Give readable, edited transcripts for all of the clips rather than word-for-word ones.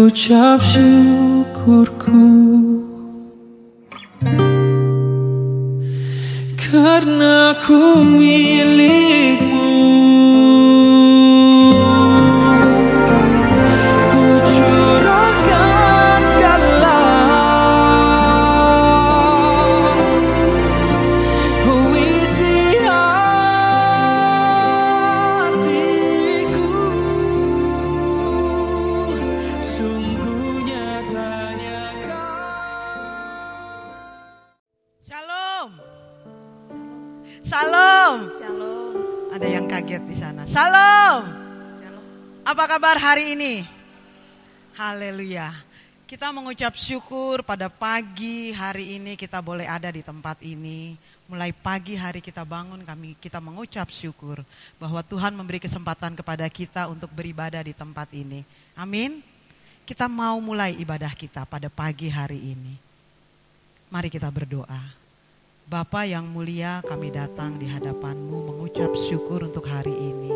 ucap syukurku, karena ku milikmu. Ku curahkan segala isi hatiku, sungguh nyatanya Shalom. Salam. Shalom. Ada yang kaget di sana. Salam. Shalom. Apa kabar hari ini? Haleluya. Kita mengucap syukur pada pagi hari ini kita boleh ada di tempat ini. Mulai pagi hari kita bangun, kita mengucap syukur bahwa Tuhan memberi kesempatan kepada kita untuk beribadah di tempat ini. Amin. Kita mau mulai ibadah kita pada pagi hari ini. Mari kita berdoa. Bapa yang mulia, kami datang di hadapan-Mu mengucap syukur untuk hari ini.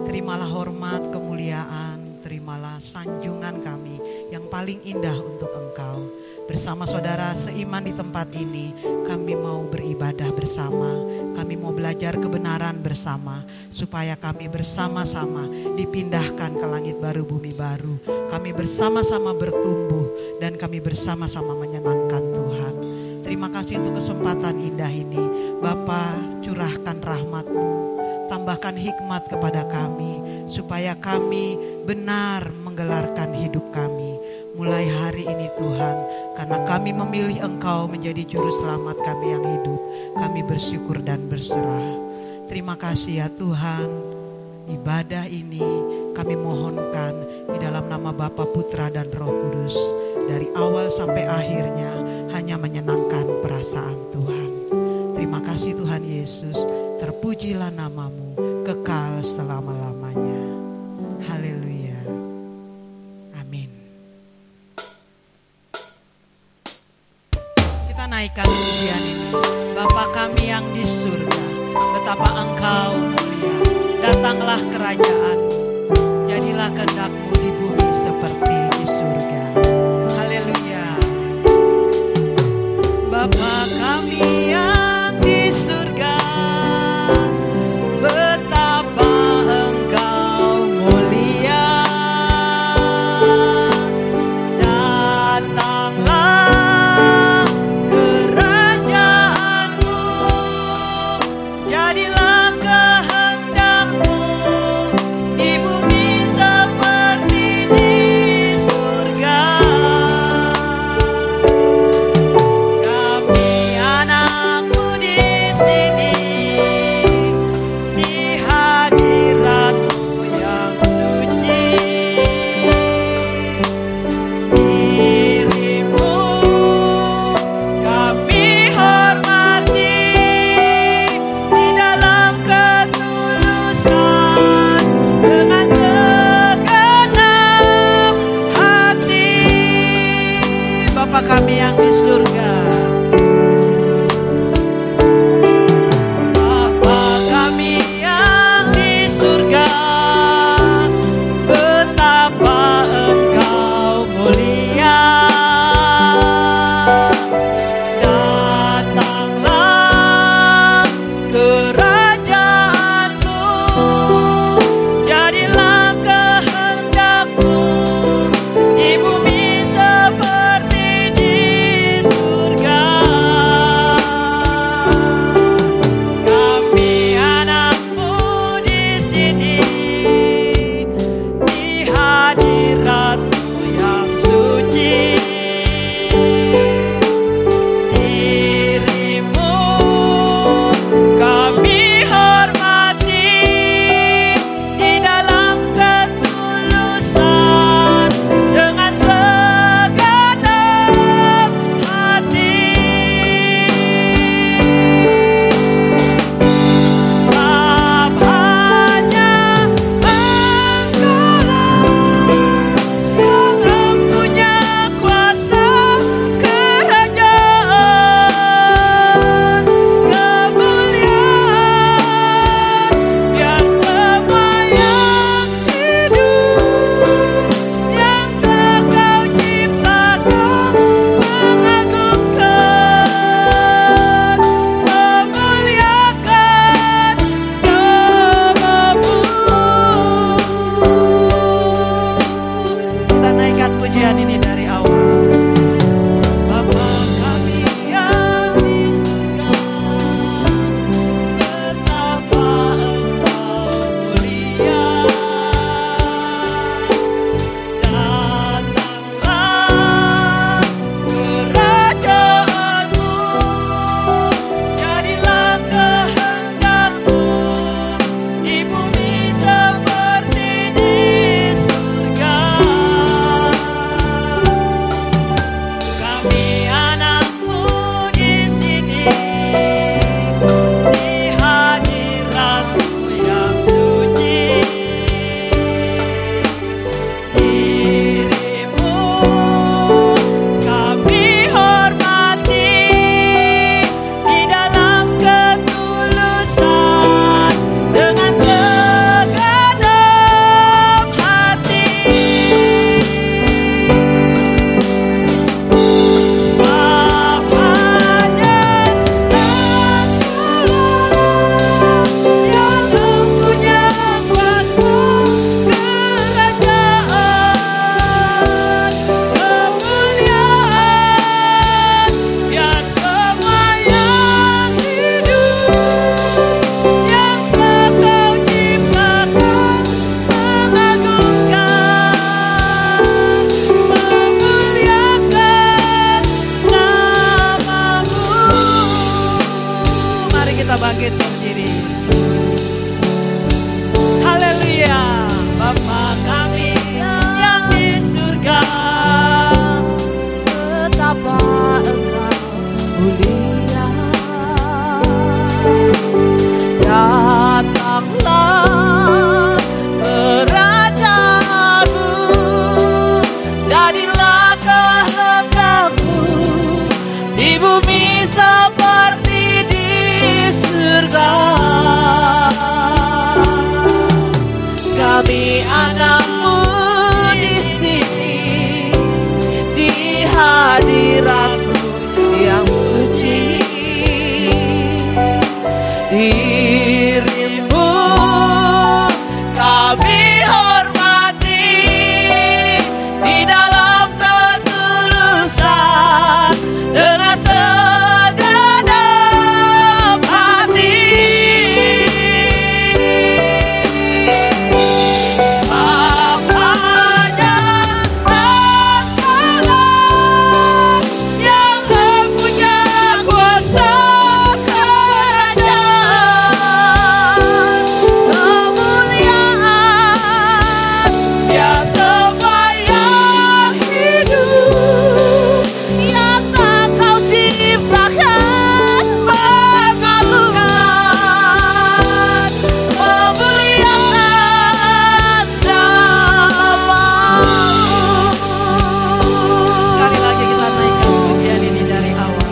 Terimalah hormat, kemuliaan, terimalah sanjungan kami yang paling indah untuk Engkau. Bersama saudara seiman di tempat ini, kami mau beribadah bersama, kami mau belajar kebenaran bersama, supaya kami bersama-sama dipindahkan ke langit baru, bumi baru. Kami bersama-sama bertumbuh dan kami bersama-sama menyenangkan Tuhan. Terima kasih untuk kesempatan indah ini. Bapa, curahkan rahmat-Mu, tambahkan hikmat kepada kami, supaya kami benar menggelarkan hidup kami. Mulai hari ini Tuhan, karena kami memilih Engkau menjadi juru selamat kami yang hidup, kami bersyukur dan berserah. Terima kasih ya Tuhan, ibadah ini kami mohonkan di dalam nama Bapa, Putra dan Roh Kudus. Dari awal sampai akhirnya hanya menyenangkan perasaan Tuhan. Terima kasih Tuhan Yesus, terpujilah nama-Mu kekal selama-lamanya. Haleluya. Amin. Kita naikkan pujian ini. Bapa kami yang di surga, betapa Engkau mulia. Datanglah kerajaan-Mu, jadilah kehendak-Mu di bumi seperti di surga. Haleluya. Bapa kami yang di surga, betapa Engkau mulia. Datanglah kerajaan-Mu, jadilah kehendak-Mu di bumi seperti di pujian ini dari awal. Bapa kami yang di surga, betapa Engkau mulia. Datanglah kerajaanmu, jadilah kehendak-Mu di bumi seperti di surga. Kami anak-Mu di sini, di hadirat-Mu yang suci. Diri-Mu kami hormati di dalam ketulusan dengan segenap hati. Bapaknya yang mempunyai kuasa kerajaan kemuliaan, biar semua yang hidup yang telah Kau ciptakan mengagungkan, memuliakan nama-Mu. Mari kita bangkit berdiri. Haleluya. Bapa kami yang di surga, betapa Engkau mulia. Datanglah kerajaan-Mu, jadilah kehendak-Mu di bumi seperti di surga. Kami anak-Mu di sini, di hadirat-Mu yang suci. Diri-Mu kami hormati di dalam ketulusan dengan segenap hati. Bapaknya Allah yang mempunyai kuasa kerajaan kemuliaan, biar semua yang hidup yang tak Kau ciptakan mengagungkan, memuliakan nama-Mu. Sekali lagi kita naikkan pujian ini dari awal.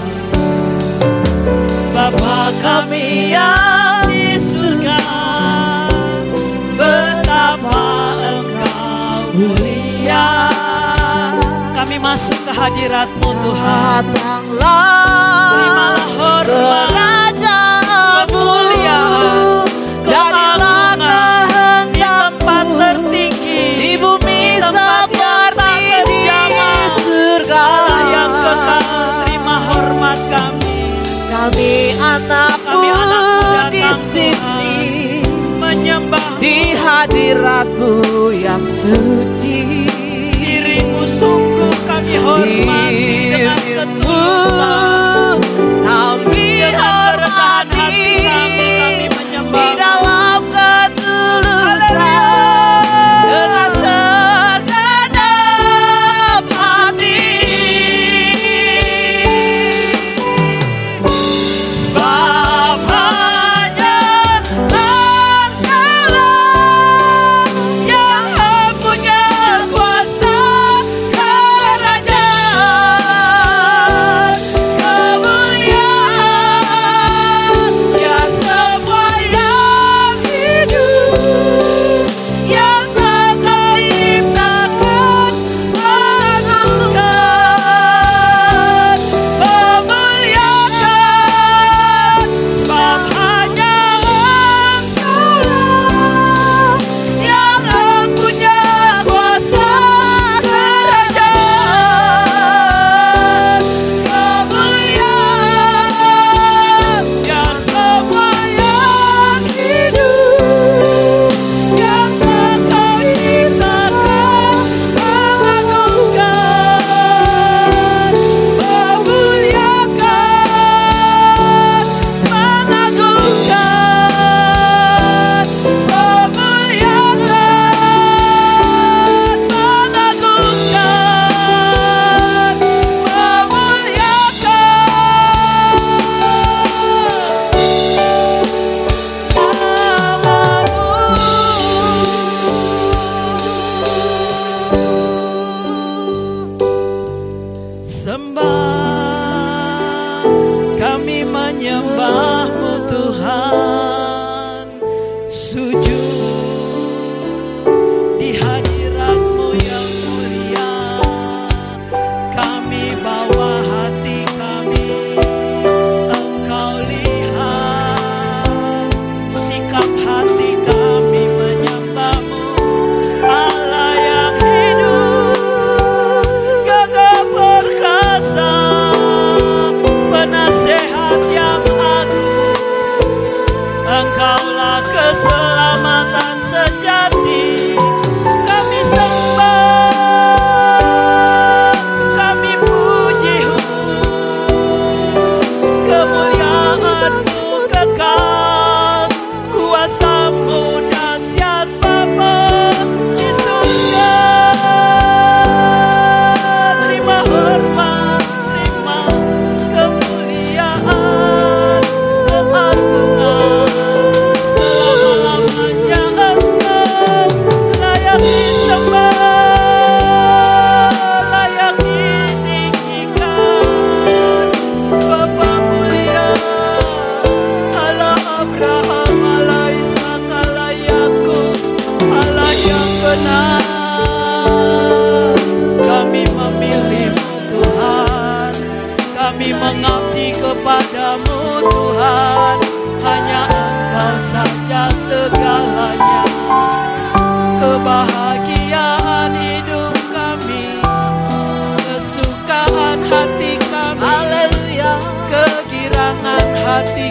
Bapa kami yang di surga, betapa Engkau mulia. Kami masuk ke hadirat-Mu Tuhan. Terimalah hormat, kemuliaan, keagungan di tempat tertinggi, di bumi seperti di surga. Allah yang kekal, terima hormat kami. Kami anak-Mu di sini, menyembah di hadirat-Mu yang suci. Diri-Mu sungguh kami hormati dengan ketulusan. Kami hormati di dalam ketulusan dengan segenap hati. Bapaknya Allah yang mempunyai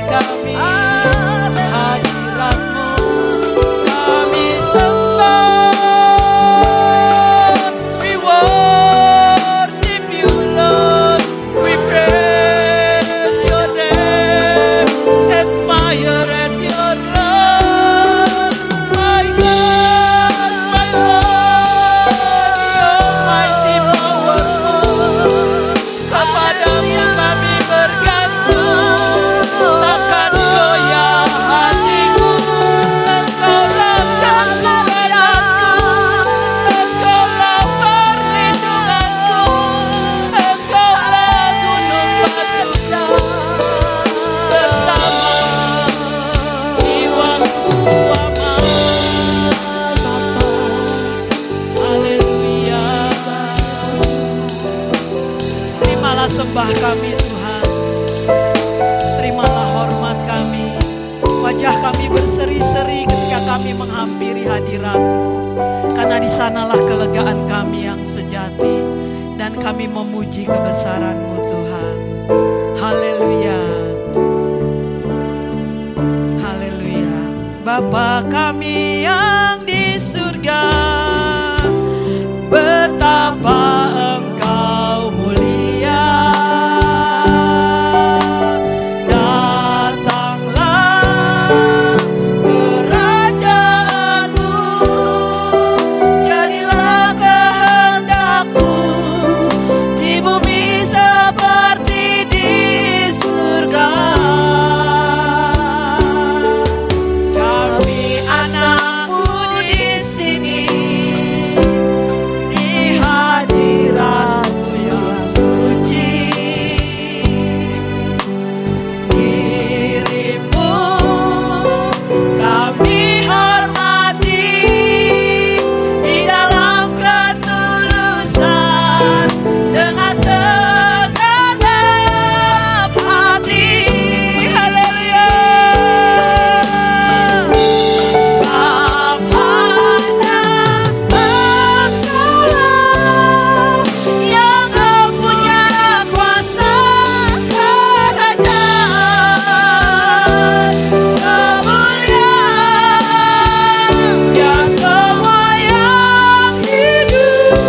kami hadirat-Mu, kami sembah. We worship You Lord, we praise Your name, admire at Your love. My God, my Lord, Your mighty powerful, kepadamu kami bergantung, takkan goyah hatiku. Engkaulah kekuatanku, Engkaulah perlindunganku, Engkaulah gunung batuku, bersama jiwaku aman. Haleluya. Terimalah sembah kami Tuhan, terimalah hormat kami. Wajah kami berseri-seri ketika kami menghampiri hadirat-Mu, karena di sanalah kelegaan kami yang sejati, dan kami memuji kebesaran-Mu Tuhan. Haleluya. Haleluya. Bapa kami yang di surga, betapa Engkau mulia. Datanglah kerajaan-Mu, jadilah kehendak-Mu di bumi seperti di surga. Kami anak-Mu di sini, di hadirat-Mu yang suci. Diri-Mu kami hormati, di dalam ketulusan, dengan segenap hati. Haleluya. Bapaknya Engkaulah yang mempunyai kuasa kerajaan, kemuliaan, dan semua yang hidup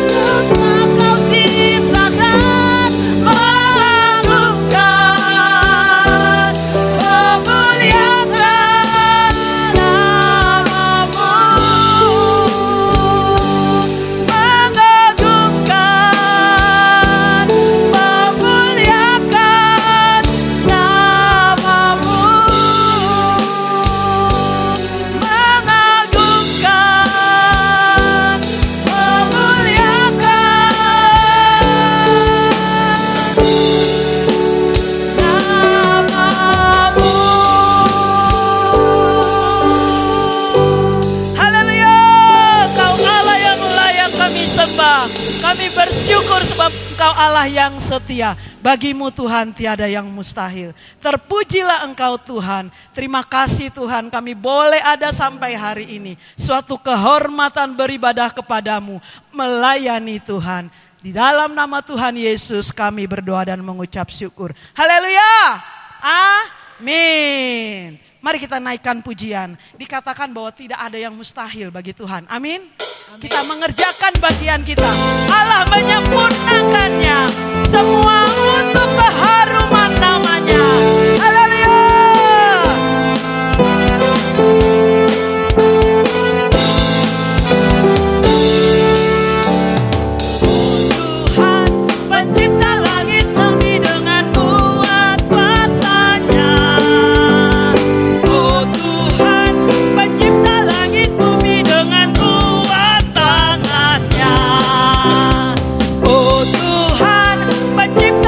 yang Engkau ciptakan, mengagungkan, memuliakan nama-Mu, mengagungkan, memuliakan nama-Mu, mengagungkan, memuliakan nama-Mu. Haleluya. Engkau Allah yang layak kami sembah. Kami bersyukur sebab Engkau Allah yang setia. Bagimu Tuhan tiada yang mustahil. Terpujilah Engkau Tuhan. Terima kasih Tuhan, kami boleh ada sampai hari ini. Suatu kehormatan beribadah kepadamu, melayani Tuhan. Di dalam nama Tuhan Yesus kami berdoa dan mengucap syukur. Haleluya. Amin. Mari kita naikkan pujian. Dikatakan bahwa tidak ada yang mustahil bagi Tuhan. Amin. Kita mengerjakan bagian kita. Allah menyempurnakannya. Semua untuk keharuman namanya. Haleluya. Tuhan pencipta langit bumi dengan kuat kuasa-Nya. Oh Tuhan pencipta langit bumi dengan kuat tangan-Nya. Oh Tuhan pencipta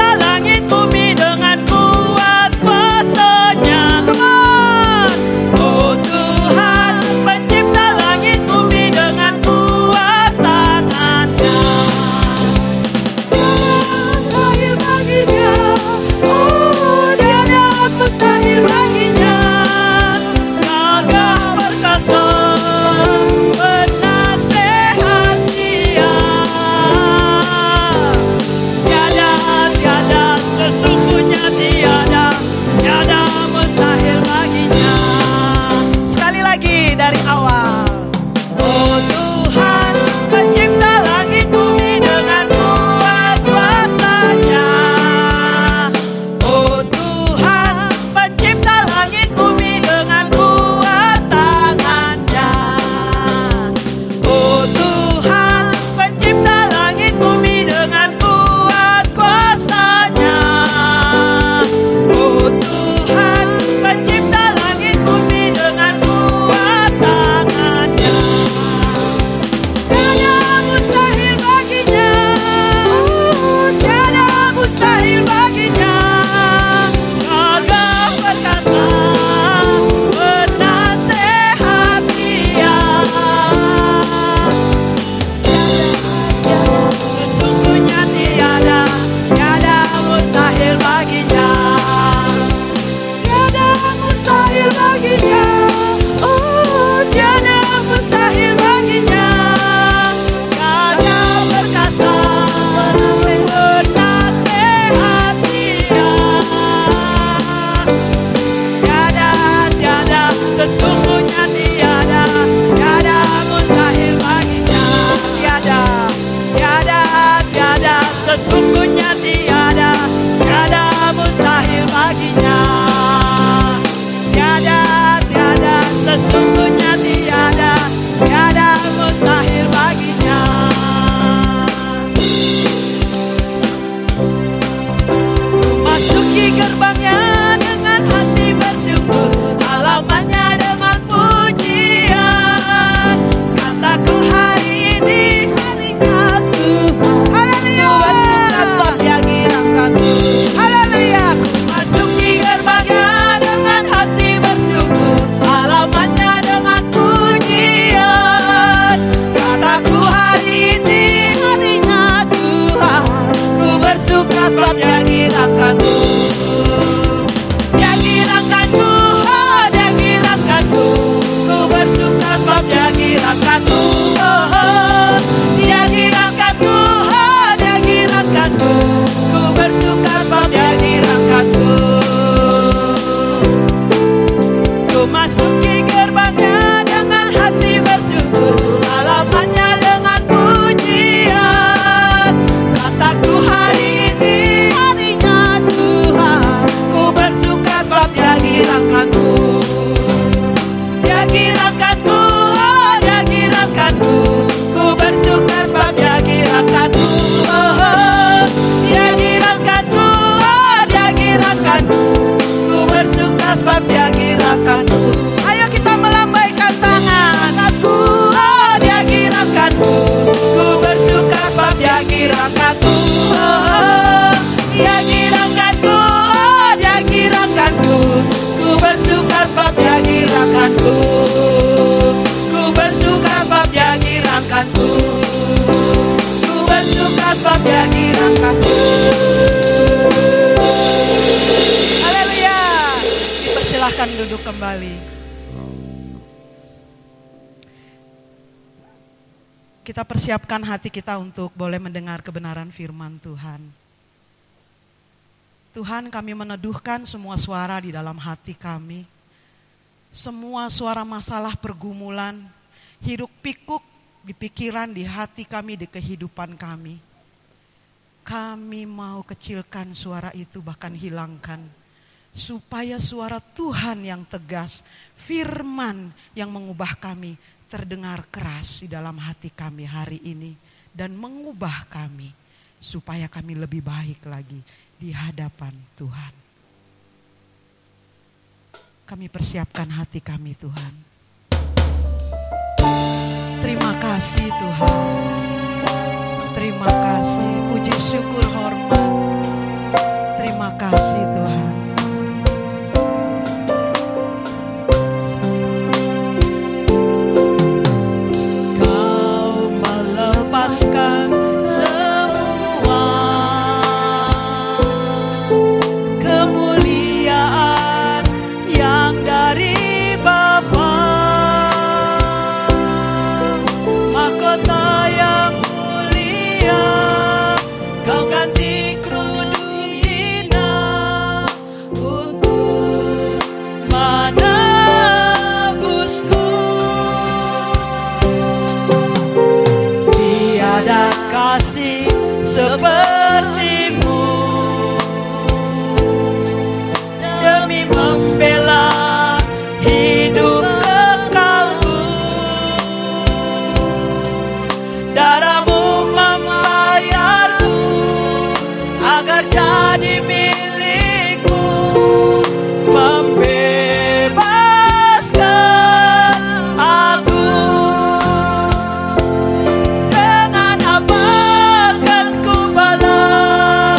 baginya. Tiada, tiada, sesungguhnya tiada, tiada mustahil baginya. Masuki gerbangnya dengan hati bersyukur, halamannya dengan pujian. Kataku hari ini harinya Tuhan. Haleluya. Haleluya. Masuki gerbangnya dengan hati bersyukur, halamannya dengan pujian. Kataku hari ini harinya Tuhan, ku bersuka sebab Dia girakanku. Dia girakanku, oh Dia girakanku, ku bersuka sebab Dia girakanku. Oh, oh. Dia girakanku, oh Dia girakanku, ku bersuka sebab Dia girakanku. Ku masuki gerbangnya dengan hati bersyukur, halamannya dengan pujian. Kataku hari ini harinya Tuhan, ku bersuka sebab Dia girakanku. Dia girakanku, oh Dia girakanku, ku bersuka sebab Dia girakanku. Oh, oh. Dia girakanku, oh Dia girakanku, ku bersuka sebab Dia girakanku. Ayo kita melambaikan tangan. Aku, oh Dia girakanku, ku bersuka sebab Dia girakanku. Oh, oh. Dia girakanku, oh Dia girakanku, ku bersuka sebab Dia girakanku. Ku bersuka sebab Dia girakanku, ku bersuka sebab Dia girakanku. Haleluya. Dipersilahkan duduk kembali. Kita persiapkan hati kita untuk boleh mendengar kebenaran firman Tuhan. Tuhan, kami meneduhkan semua suara di dalam hati kami. Semua suara masalah pergumulan, hiruk pikuk di pikiran, di hati kami, di kehidupan kami. Kami mau kecilkan suara itu, bahkan hilangkan. Supaya suara Tuhan yang tegas, firman yang mengubah kami, terdengar keras di dalam hati kami hari ini. Dan mengubah kami, supaya kami lebih baik lagi di hadapan Tuhan. Kami persiapkan hati kami Tuhan. Terima kasih Tuhan. Terima kasih, puji syukur hormat. Terima kasih Tuhan. Kau melepaskan semua kemuliaan yang dari Bapa, mahkota yang mulia kau ganti kerudung hina untuk menebusku. Tiada kasih sepertimu demi membela hidup kekalku. Darahmu membayarku agar jadi milikku, membebaskan aku. Dengan apa akan ku balas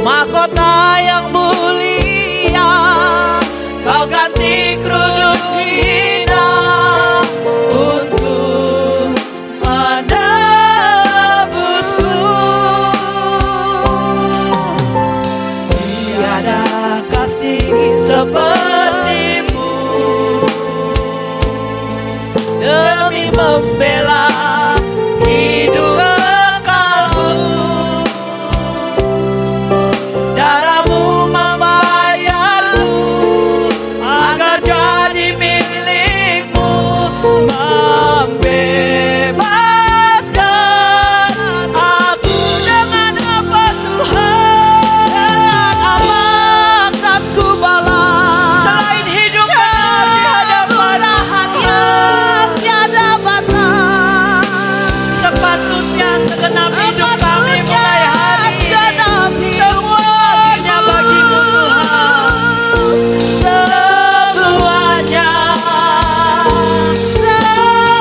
mahkota yang mulia, kau ganti kerudung hina untuk menebusku. Tiada kasih sepertimu demi membela hidup kekalku. Darahmu membayarku agar jadi milikmu, membebaskan aku. Dengan apa Tuhan? Dengan apa akan ku balas selain hidup benar di hadapan yang tiada batas? Sepatutnya segenap hidup kami mulai hari ini semuanya bagimu Tuhan. Semuanya,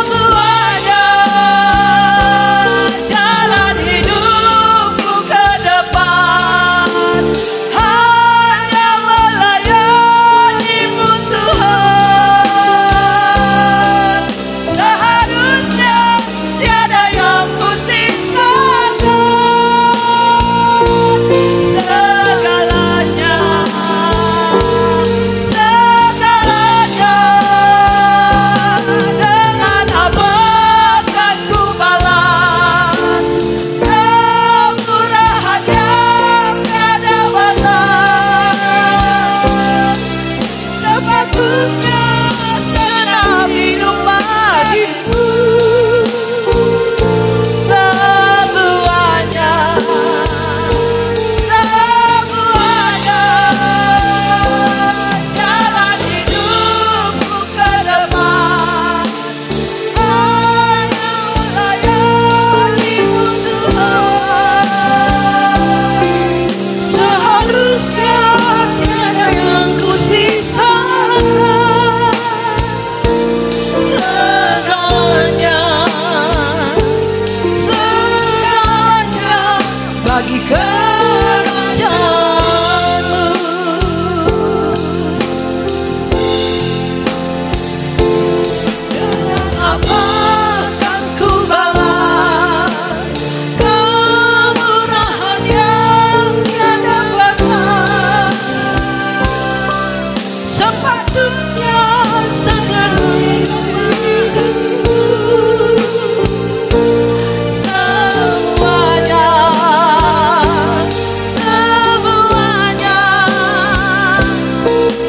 semuanya, jalan hidupku ke depan hanya melayanimu Tuhan. Seharusnya tiada yang kusisakan, segalanya, segalanya. Dengan apa akan ku balas kemurahan yang tiada batas? Sepatutnya segenap hidup bagimu, semuanya, semuanya, jalan hidupku ke depan hanya melayanimu Tuhan. Seharusnya tiada yang kusisakan, segalanya, segalanya bagi kerajaanmu. Dengan apa akan ku balas kemurahan yang tiada batas? Sepatutnya segenap hidupku, semuanya, semuanya,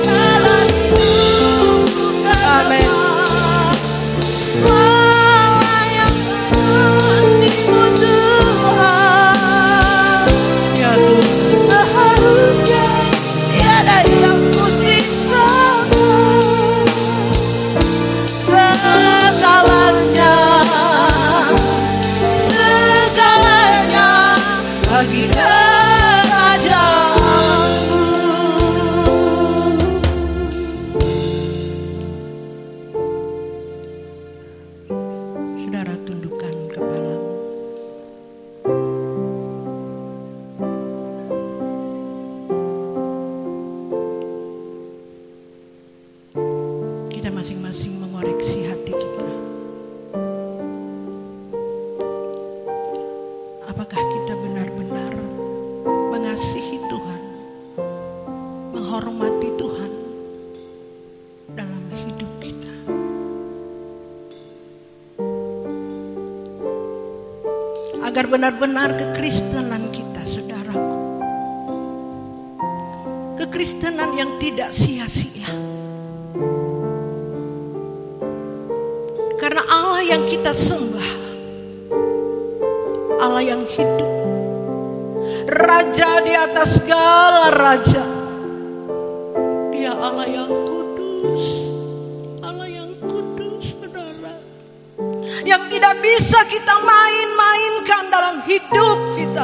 jalan hidupku ke depan melayanimu Tuhan. Ya Tuhan. Seharusnya tiada yang kusisakan, segalanya, segalanya bagi kerajaanmu. Saudara, tundukkan kepalamu. Kita masing-masing mengoreksi hati kita. Apakah kita benar-benar mengasihi Tuhan, menghormati Tuhan dalam hidup kita? Agar benar-benar kekristenan kita, saudaraku, kekristenan yang tidak sia-sia. Karena Allah yang kita sembah, Allah yang hidup, Raja di atas segala raja. Dia Allah yang kudus, Allah yang kudus, saudara, yang tidak bisa kita main-mainkan dalam hidup kita.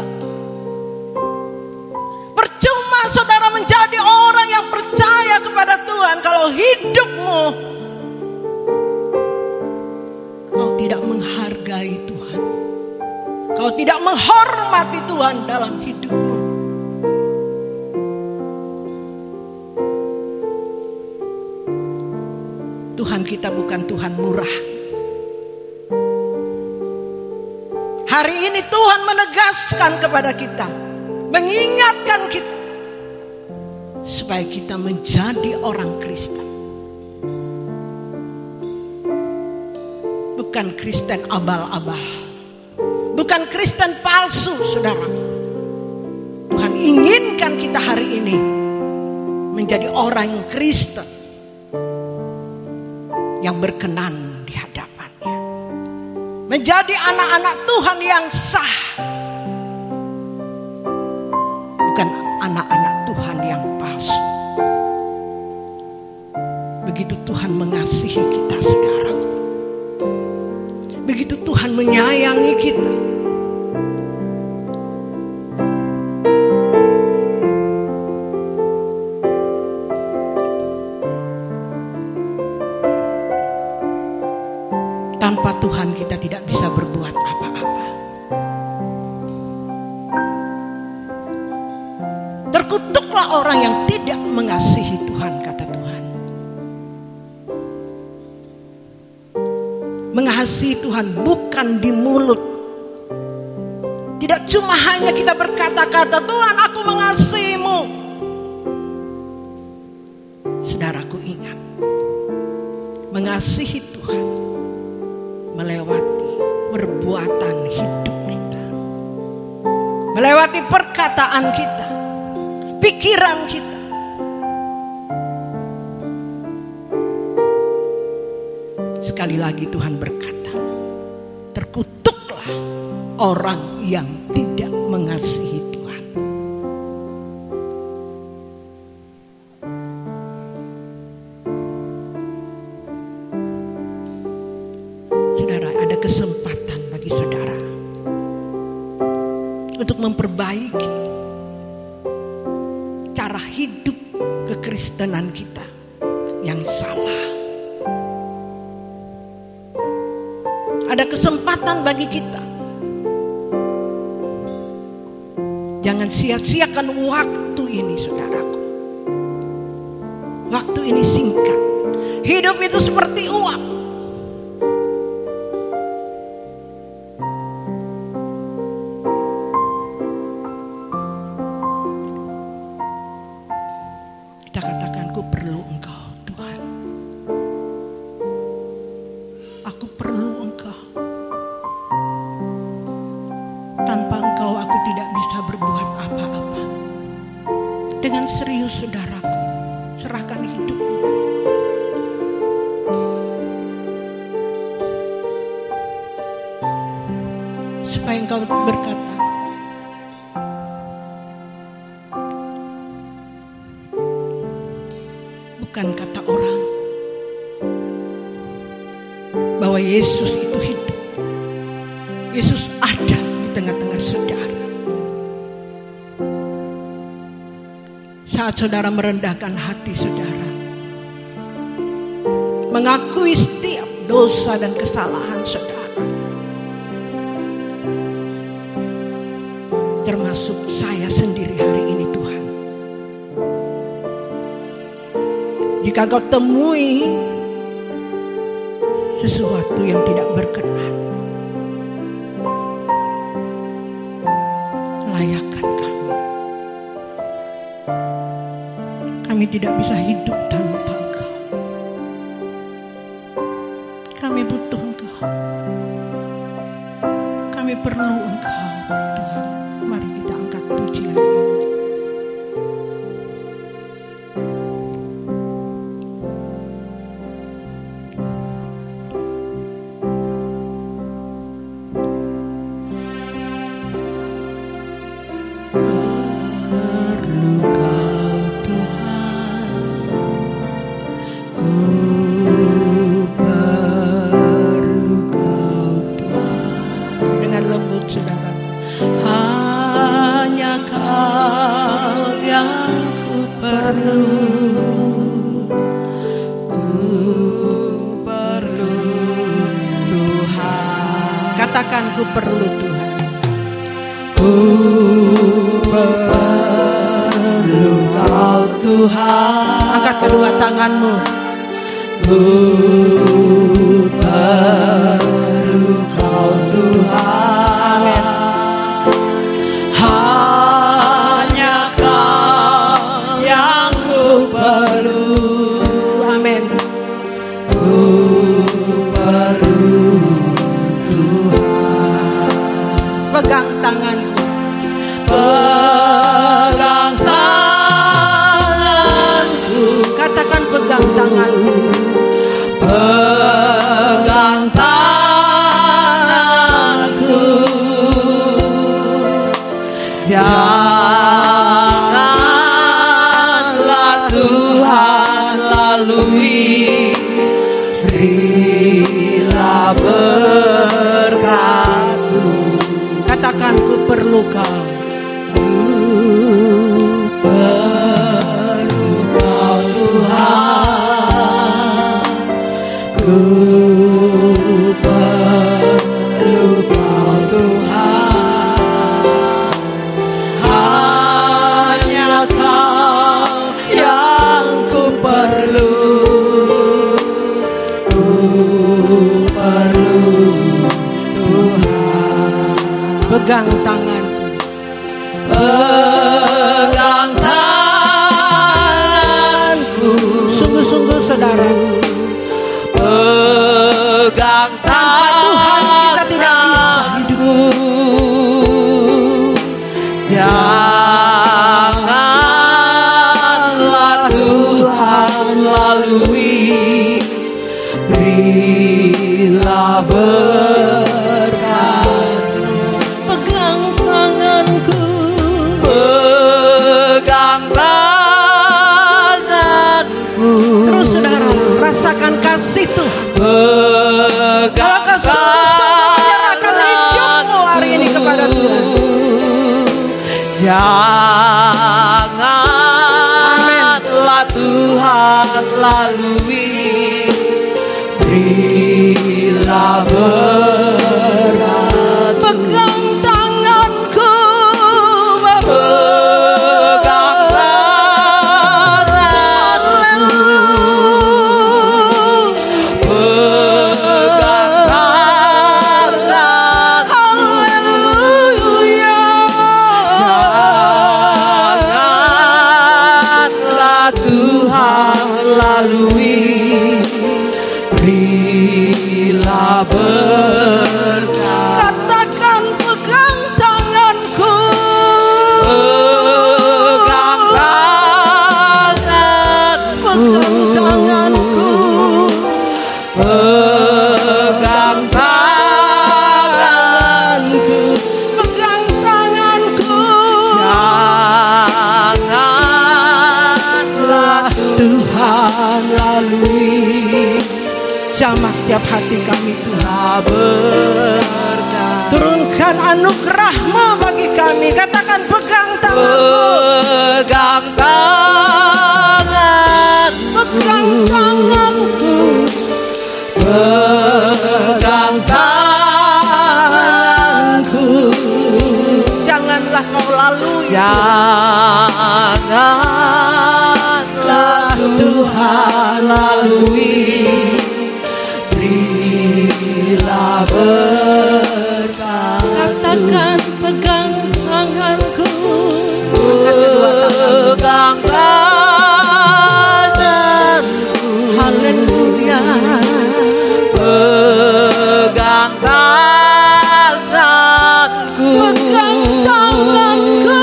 Percuma saudara menjadi orang yang percaya kepada Tuhan kalau hidupmu kau tidak menghargai Tuhan, kau tidak menghormati Tuhan dalam hidupmu. kita bukan Tuhan murah. Hari ini Tuhan menegaskan kepada kita, mengingatkan kita, supaya kita menjadi orang Kristen. Bukan Kristen abal-abal, bukan Kristen palsu, saudara. Tuhan inginkan kita hari ini menjadi orang Kristen yang berkenan di hadapannya, menjadi anak-anak Tuhan yang sah, bukan anak-anak Tuhan yang palsu. Begitu Tuhan mengasihi kita, saudaraku. Begitu Tuhan menyayangi kita. Tanpa Tuhan kita tidak bisa berbuat apa-apa. Terkutuklah orang yang tidak mengasihi Tuhan, kata Tuhan. Mengasihi Tuhan bukan di mulut. Tidak cuma hanya kita berkata-kata, Tuhan aku mengasihimu. Saudaraku ingat, mengasihi Tuhan melewati perbuatan hidup kita, melewati perkataan kita, pikiran kita. Sekali lagi Tuhan berkata, terkutuklah orang yang tidak mengasihi Tuhan. Saudara, ada kesempatan bagi saudara untuk memperbaiki cara hidup kekristenan kita yang salah. Ada kesempatan bagi kita. Jangan sia-siakan waktu ini, saudaraku. Waktu ini singkat. Hidup itu seperti uap. Kita katakan, aku perlu Engkau, Tuhan. Aku perlu Engkau. Tanpa Engkau aku tidak bisa berbuat apa-apa. Dengan serius, saudaraku, serahkan hidupmu. Supaya Engkau berkata, bukan kata orang bahwa Yesus itu hidup. Yesus ada di tengah-tengah saudara. Saat saudara merendahkan hati saudara, mengakui setiap dosa dan kesalahan saudara, termasuk saya sendiri hari ini, Tuhan. Jika kau temui sesuatu yang tidak berkenan, layakkan kami. Kami tidak bisa hidup tanpa Engkau. Kami butuh Engkau. Kami perlu Engkau, Tuhan. Mari kita angkat pujian ini. Katakan, ku perlu Tuhan. Ku perlu Kau Tuhan. Angkat kedua tanganmu. Ku perlu Kau Tuhan. Amin. Hanya Kau yang ku perlu. Amin. Ku perlu Tuhan. Pegang tanganku. Pegang tanganku. Katakan pegang tanganku. Pegang tanganku. Janganlah Tuhan lalui. Berilah berkat-Mu. Katakan ku perlu Kau. Ku perlu Kau Tuhan. Ku perlu Kau Tuhan. Hanya Kau yang ku perlu. Ku perlu Tuhan. Pegang tanganku. Pegang tanganku. Sungguh-sungguh saudaraku, pegang tanpa Tuhan kita tidak bisa hidup. Janganlah Tuhan lalui. Berilah berkat-Mu. Pegang tanganku. Pegang tanganku. Terus saudara rasakan kasih Tuhan. Kalau kau sungguh-sungguh menyerahkan hidupmu hari ini kepada Tuhan. Janganlah Tuhan lalui. Berilah berkat. Pegang tanganku. Pegang tanganku. Pegang tanganku. Haleluya. Janganlah Tuhan lalui. Berilah berkat. Katakan pegang tanganku. Pegang tanganku. Pegang tanganku. Pegang tanganku. Pegang tanganku. Janganlah Tuhan lalui. Jamah setiap hati kami Tuhan. Turunkan anugerah-Mu bagi kami. Katakan pegang tanganku. Pegang tangan. Pegang tanganku. Pegang tanganku. Janganlah Kau lalui. Janganlah Tuhan lalui. Berilah berkat. Katakan pegang tanganku. Pegang tanganku. Haleluya. Pegang tanganku. Pegang tanganku.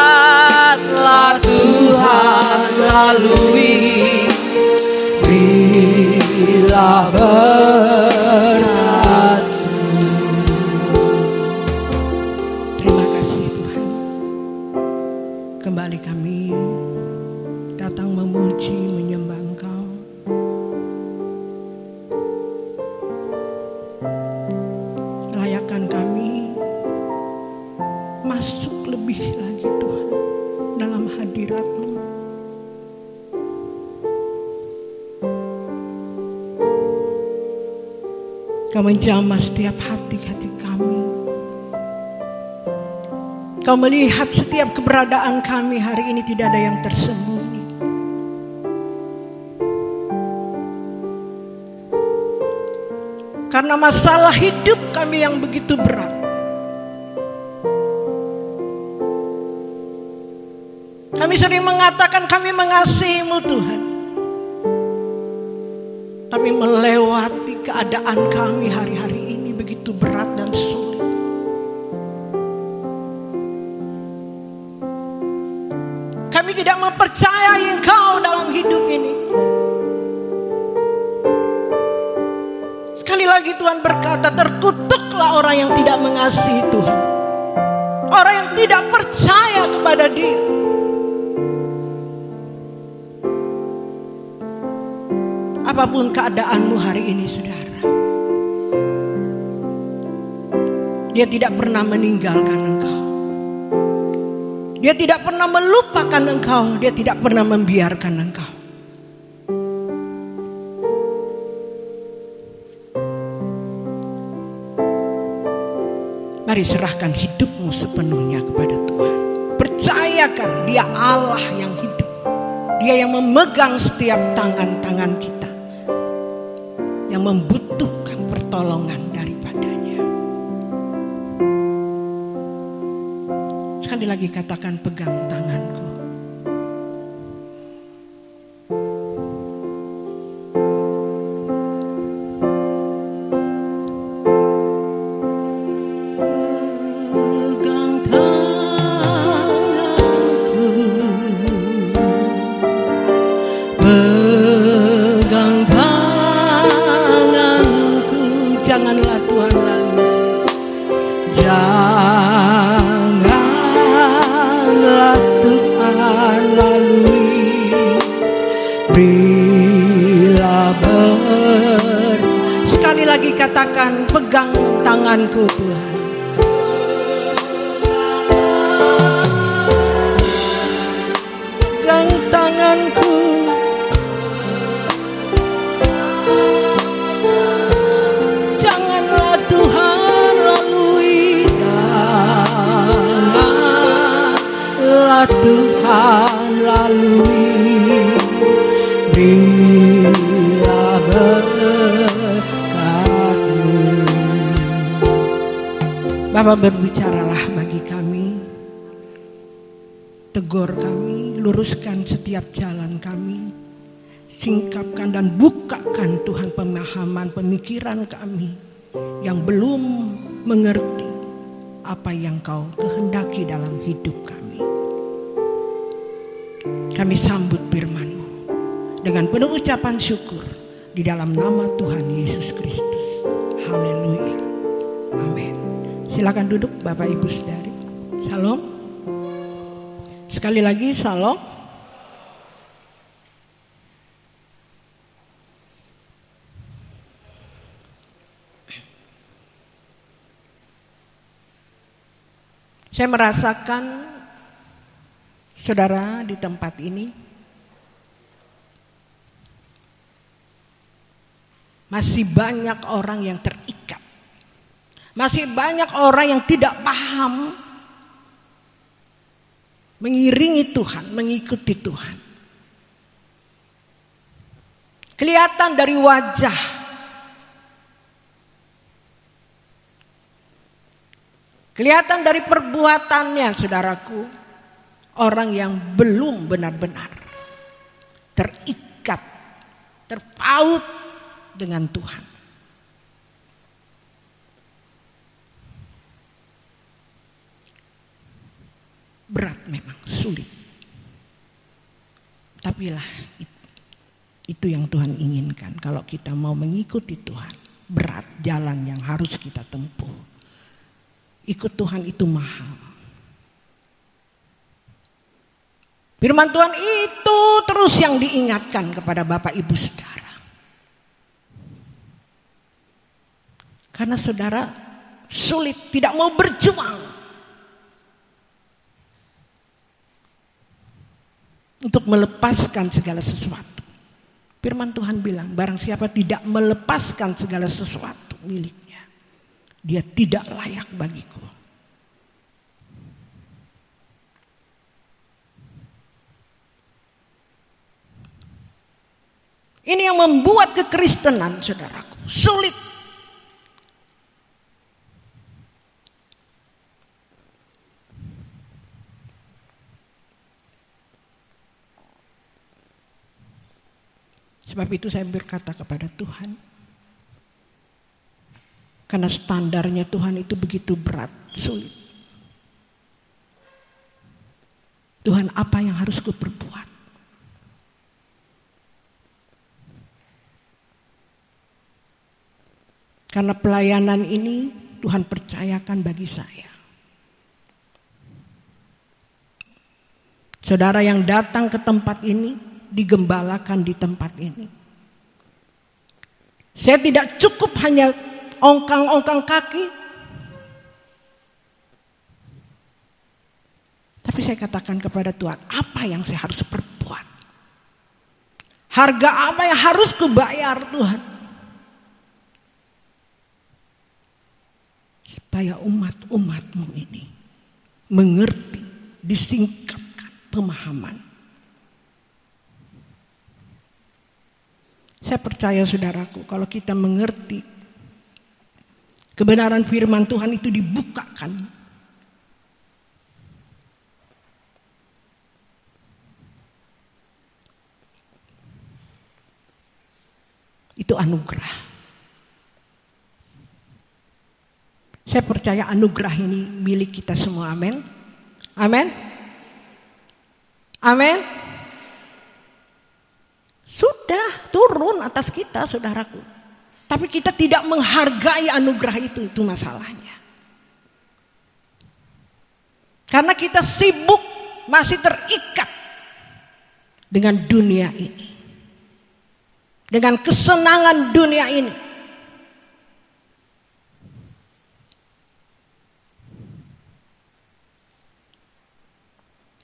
Janganlah Tuhan lalui. Berilah berkat. Terima kasih Tuhan. Kembali kami datang memuji, menyembah Engkau. Layakkan kami masuk lebih lagi Tuhan dalam hadirat-Mu. Kau menjamah setiap hati-hati kami. Kau melihat setiap keberadaan kami hari ini, tidak ada yang tersembunyi. Karena masalah hidup kami yang begitu berat. Kami sering mengatakan kami mengasihi-Mu Tuhan. Tapi melewati keadaan kami hari-hari ini begitu berat dan sulit. Kami tidak mempercayai Engkau dalam hidup ini. Sekali lagi Tuhan berkata, terkutuklah orang yang tidak mengasihi Tuhan. Orang yang tidak percaya kepada Dia. Apapun keadaanmu hari ini saudara, Dia tidak pernah meninggalkan engkau. Dia tidak pernah melupakan engkau. Dia tidak pernah membiarkan engkau. Mari serahkan hidupmu sepenuhnya kepada Tuhan. Percayakan Dia Allah yang hidup. Dia yang memegang setiap tangan-tangan kita, yang membutuhkan pertolongan daripadanya. Sekali lagi katakan, pegang tanganku. Pegang tanganku. Pegang tanganku. Janganlah Tuhan lalu. Janganlah Tuhan lalui. Bila sekali lagi katakan, pegang tanganku Tuhan. Pegang tanganku. Janganlah Tuhan lalui. Janganlah Tuhan lalui. Bila berkat-Mu. Bapa, berbicaralah bagi kami. Tegur kami, luruskan setiap jalan kami. Singkapkan dan bukakan Tuhan pemahaman pemikiran kami yang belum mengerti apa yang Kau kehendaki dalam hidup kami. Kami sambut firman-Mu dengan penuh ucapan syukur di dalam nama Tuhan Yesus Kristus. Haleluya. Amin. Silakan duduk Bapak Ibu Saudari. Shalom. Sekali lagi shalom. Saya merasakan saudara di tempat ini masih banyak orang yang terikat. Masih banyak orang yang tidak paham mengiringi Tuhan, mengikuti Tuhan. Kelihatan dari wajah, kelihatan dari perbuatannya, saudaraku, orang yang belum benar-benar terikat, terpaut dengan Tuhan. Berat memang, sulit. Tapi lah itu yang Tuhan inginkan. Kalau kita mau mengikuti Tuhan, berat jalan yang harus kita tempuh. Ikut Tuhan itu mahal. Firman Tuhan itu terus yang diingatkan kepada Bapak Ibu Saudara. Karena saudara sulit, tidak mau berjuang untuk melepaskan segala sesuatu. Firman Tuhan bilang, barang siapa tidak melepaskan segala sesuatu miliknya, dia tidak layak bagiku. Ini yang membuat kekristenan, saudaraku, sulit. Sebab itu saya berkata kepada Tuhan, karena standarnya Tuhan itu begitu berat, sulit. Tuhan, apa yang harus kuperbuat? Karena pelayanan ini Tuhan percayakan bagi saya. Saudara yang datang ke tempat ini, digembalakan di tempat ini. Saya tidak cukup hanya ongkang-ongkang kaki. Tapi saya katakan kepada Tuhan, apa yang saya harus perbuat? Harga apa yang harus kubayar Tuhan? Supaya umat-umatmu ini mengerti, disingkapkan pemahaman. Saya percaya saudaraku, kalau kita mengerti kebenaran firman Tuhan itu dibukakan, itu anugerah. Saya percaya anugerah ini milik kita semua. Amin. Amin. Amin. Sudah turun atas kita, saudaraku. Tapi kita tidak menghargai anugerah itu masalahnya. Karena kita sibuk, masih terikat dengan dunia ini. Dengan kesenangan dunia ini.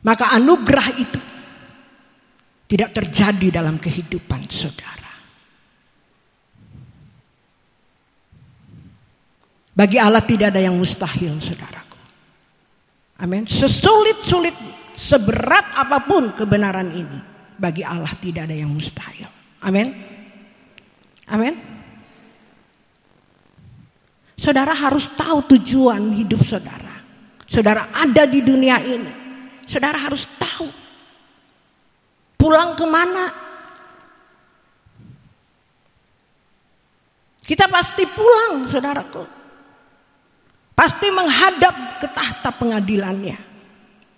Maka anugerah itu tidak terjadi dalam kehidupan saudara. Bagi Allah tidak ada yang mustahil, saudaraku. Amin. Sesulit-sulit, seberat apapun kebenaran ini, bagi Allah tidak ada yang mustahil. Amin. Amin. Saudara harus tahu tujuan hidup saudara. Saudara ada di dunia ini. Saudara harus tahu pulang kemana. Kita pasti pulang, saudaraku. Pasti menghadap ke tahta pengadilannya.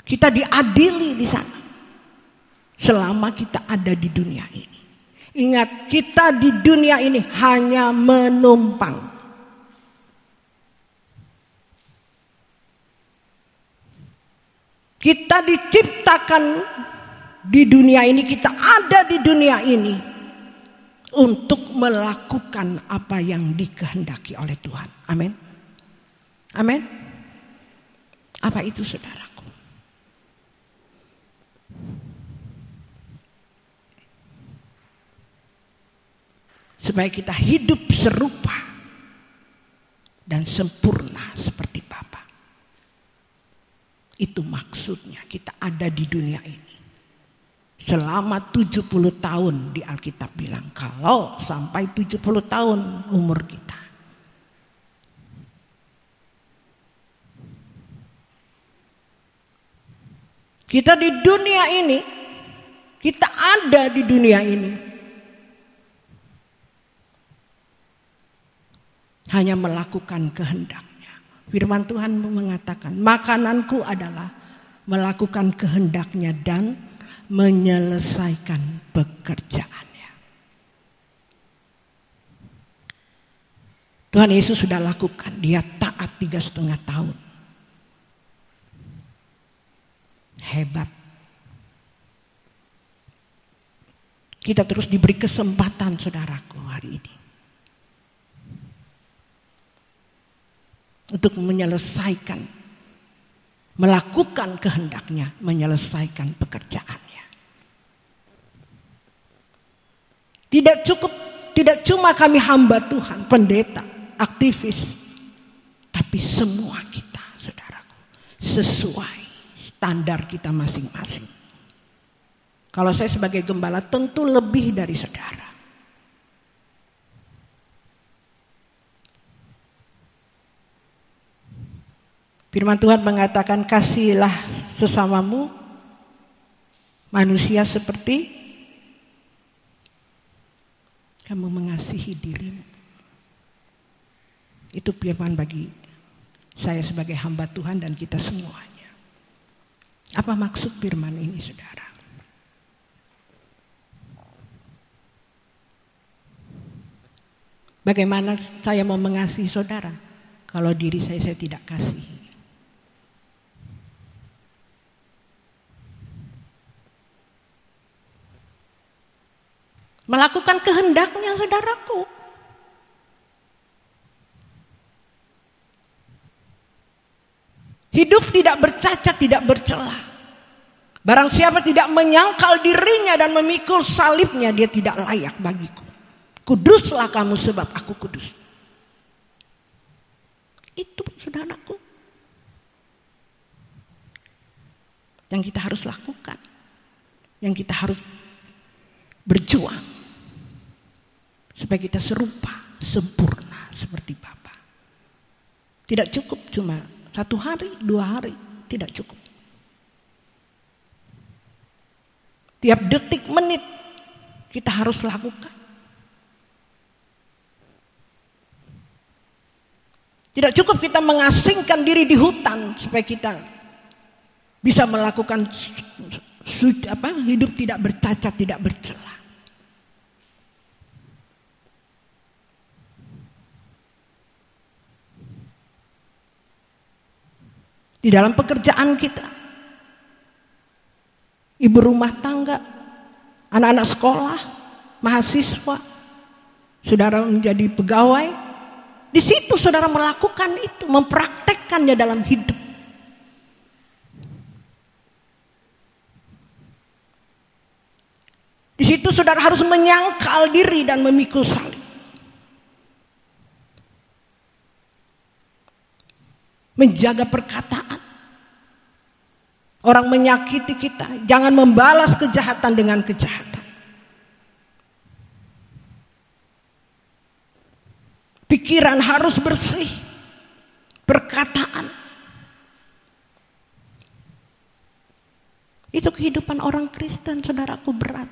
Kita diadili di sana. Selama kita ada di dunia ini. Ingat, kita di dunia ini hanya menumpang. Kita diciptakan di dunia ini, kita ada di dunia ini untuk melakukan apa yang dikehendaki oleh Tuhan. Amin. Amin. Apa itu, saudaraku? Supaya kita hidup serupa dan sempurna seperti Bapa. Itu maksudnya kita ada di dunia ini. Selama 70 tahun di Alkitab bilang, kalau sampai 70 tahun umur kita. Kita di dunia ini, kita ada di dunia ini. Hanya melakukan kehendaknya. Firman Tuhan mengatakan, makananku adalah melakukan kehendaknya dan menyelesaikan pekerjaannya. Tuhan Yesus sudah lakukan, dia taat 3,5 tahun. Hebat. Kita terus diberi kesempatan, saudaraku, hari ini. Untuk menyelesaikan, melakukan kehendaknya, menyelesaikan pekerjaannya. Tidak cuma kami hamba Tuhan, pendeta, aktivis, tapi semua kita, saudaraku, sesuai standar kita masing-masing. Kalau saya sebagai gembala tentu lebih dari saudara. Firman Tuhan mengatakan, kasihilah sesamamu manusia seperti kamu mengasihi dirimu. Itu firman bagi saya sebagai hamba Tuhan dan kita semuanya. Apa maksud firman ini, saudara? Bagaimana saya mau mengasihi saudara kalau diri saya tidak kasihi? Melakukan kehendaknya, saudaraku. Hidup tidak bercacat, tidak bercela. Barang siapa tidak menyangkal dirinya dan memikul salibnya, dia tidak layak bagiku. Kuduslah kamu sebab aku kudus. Itu, saudaraku, yang kita harus lakukan, yang kita harus berjuang supaya kita serupa, sempurna seperti Bapa. Tidak cukup cuma 1 hari, 2 hari, tidak cukup. Tiap detik, menit kita harus lakukan. Tidak cukup kita mengasingkan diri di hutan supaya kita bisa melakukan hidup tidak bercacat, tidak bercela. Di dalam pekerjaan kita, ibu rumah tangga, anak-anak sekolah, mahasiswa, saudara menjadi pegawai, di situ saudara melakukan itu, mempraktekkannya dalam hidup. Di situ saudara harus menyangkal diri dan memikul salib. Menjaga perkataan. Orang menyakiti kita, jangan membalas kejahatan dengan kejahatan. Pikiran harus bersih. Perkataan. Itu kehidupan orang Kristen, saudaraku, berat.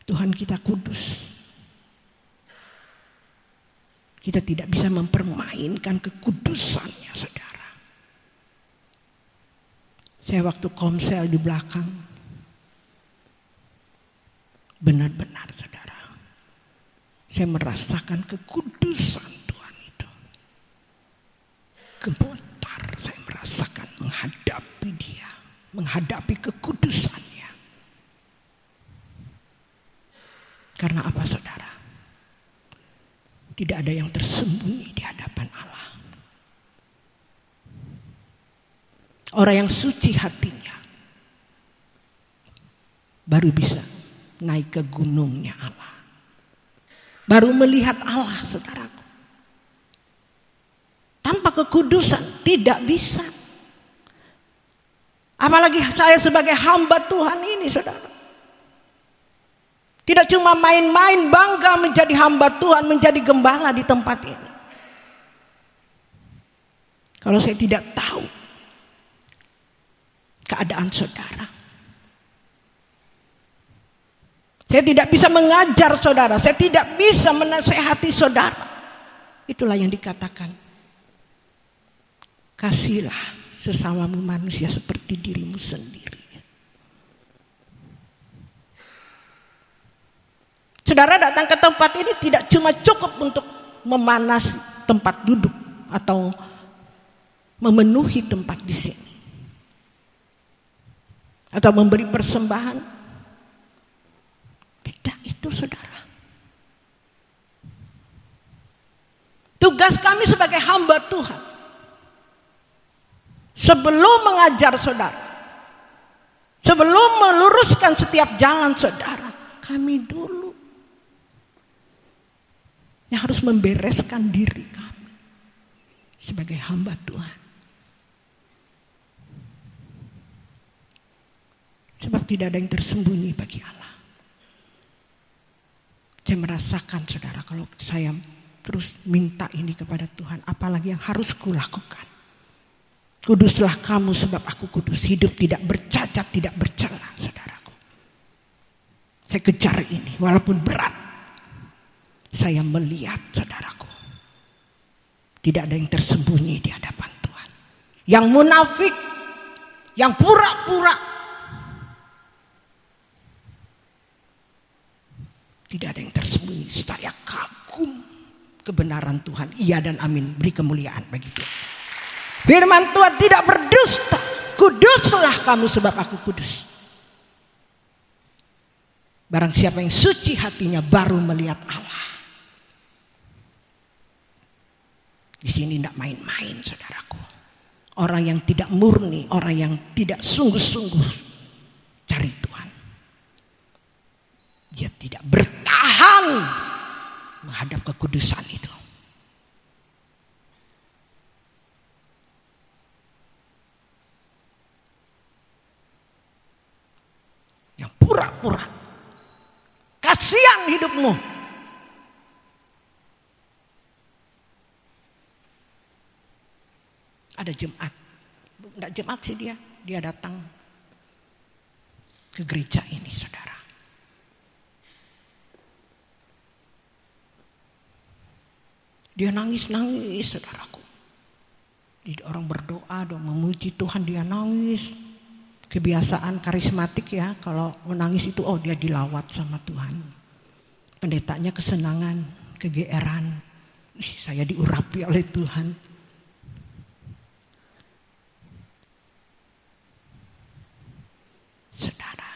Tuhan kita kudus. Kita tidak bisa mempermainkan kekudusannya, saudara. Saya waktu komsel di belakang, benar-benar saudara, saya merasakan kekudusan Tuhan itu. Gemetar saya merasakan menghadapi Dia, menghadapi kekudusannya. Karena apa, saudara? Tidak ada yang tersembunyi di hadapan Allah. Orang yang suci hatinya baru bisa naik ke gunungnya Allah. Baru melihat Allah, saudaraku. Tanpa kekudusan tidak bisa. Apalagi saya sebagai hamba Tuhan ini, saudara. Tidak cuma main-main bangga menjadi hamba Tuhan, menjadi gembala di tempat ini. Kalau saya tidak tahu keadaan saudara, saya tidak bisa mengajar saudara, saya tidak bisa menasehati saudara. Itulah yang dikatakan, kasihilah sesamamu manusia seperti dirimu sendiri. Saudara datang ke tempat ini tidak cuma cukup untuk memanasi tempat duduk atau memenuhi tempat di sini, atau memberi persembahan. Tidak itu, saudara. Tugas kami sebagai hamba Tuhan, sebelum mengajar saudara, sebelum meluruskan setiap jalan saudara, kami dulu yang harus membereskan diri kami sebagai hamba Tuhan. Sebab tidak ada yang tersembunyi bagi Allah. Saya merasakan, saudara, kalau saya terus minta ini kepada Tuhan, apalagi yang harus kulakukan. Kuduslah kamu sebab aku kudus. Hidup tidak bercacat, tidak bercela, saudaraku. Saya kejar ini walaupun berat. Saya melihat, saudaraku, tidak ada yang tersembunyi di hadapan Tuhan. Yang munafik, yang pura-pura, tidak ada yang tersembunyi. Saya kagum kebenaran Tuhan. Iya dan amin. Beri kemuliaan bagi Tuhan. Firman Tuhan tidak berdusta. Kuduslah kamu sebab aku kudus. Barang siapa yang suci hatinya baru melihat Allah. Di sini tidak main-main, saudaraku. Orang yang tidak murni, orang yang tidak sungguh-sungguh cari Tuhan, dia tidak bertahan menghadap kekudusan itu. Yang pura-pura, kasihan hidupmu. Ada jemaat, enggak jemaat sih dia datang ke gereja ini, saudara. Dia nangis-nangis, saudaraku. Jadi orang berdoa dong, memuji Tuhan, dia nangis. Kebiasaan karismatik ya, kalau menangis itu dia dilawat sama Tuhan. Pendetanya kesenangan, kegeeran. Saya diurapi oleh Tuhan. Saudara,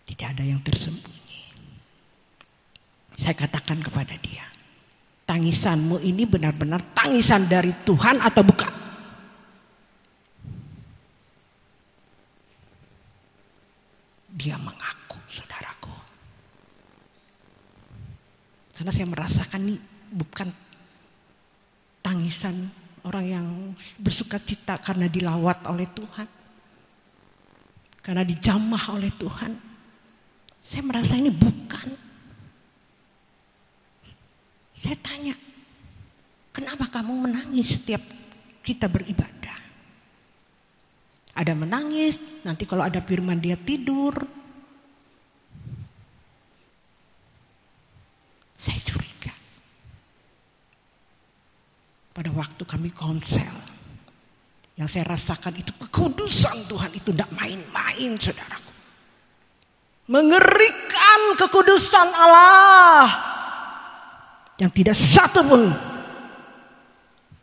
tidak ada yang tersembunyi. Saya katakan kepada dia, tangisanmu ini benar-benar tangisan dari Tuhan atau bukan? Dia mengaku, saudaraku. Karena saya merasakan ini bukan tangisan orang yang bersuka cita karena dilawat oleh Tuhan. Karena dijamah oleh Tuhan. Saya merasa ini bukan. Saya tanya, kenapa kamu menangis setiap kita beribadah? Ada menangis, nanti kalau ada firman dia tidur. Saya curiga. Pada waktu kami konsel, yang saya rasakan itu kekudusan Tuhan itu tidak main-main, saudaraku. Mengerikan kekudusan Allah. Yang tidak satu pun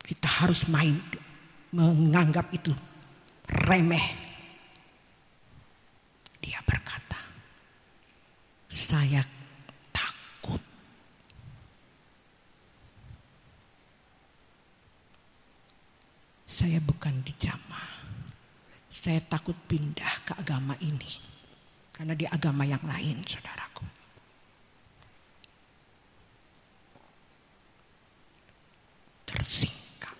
kita harus menganggap itu remeh. Dia berkata, saya takut. Saya bukan dijamah. Saya takut pindah ke agama ini. Karena di agama yang lain, saudaraku. Tersingkap.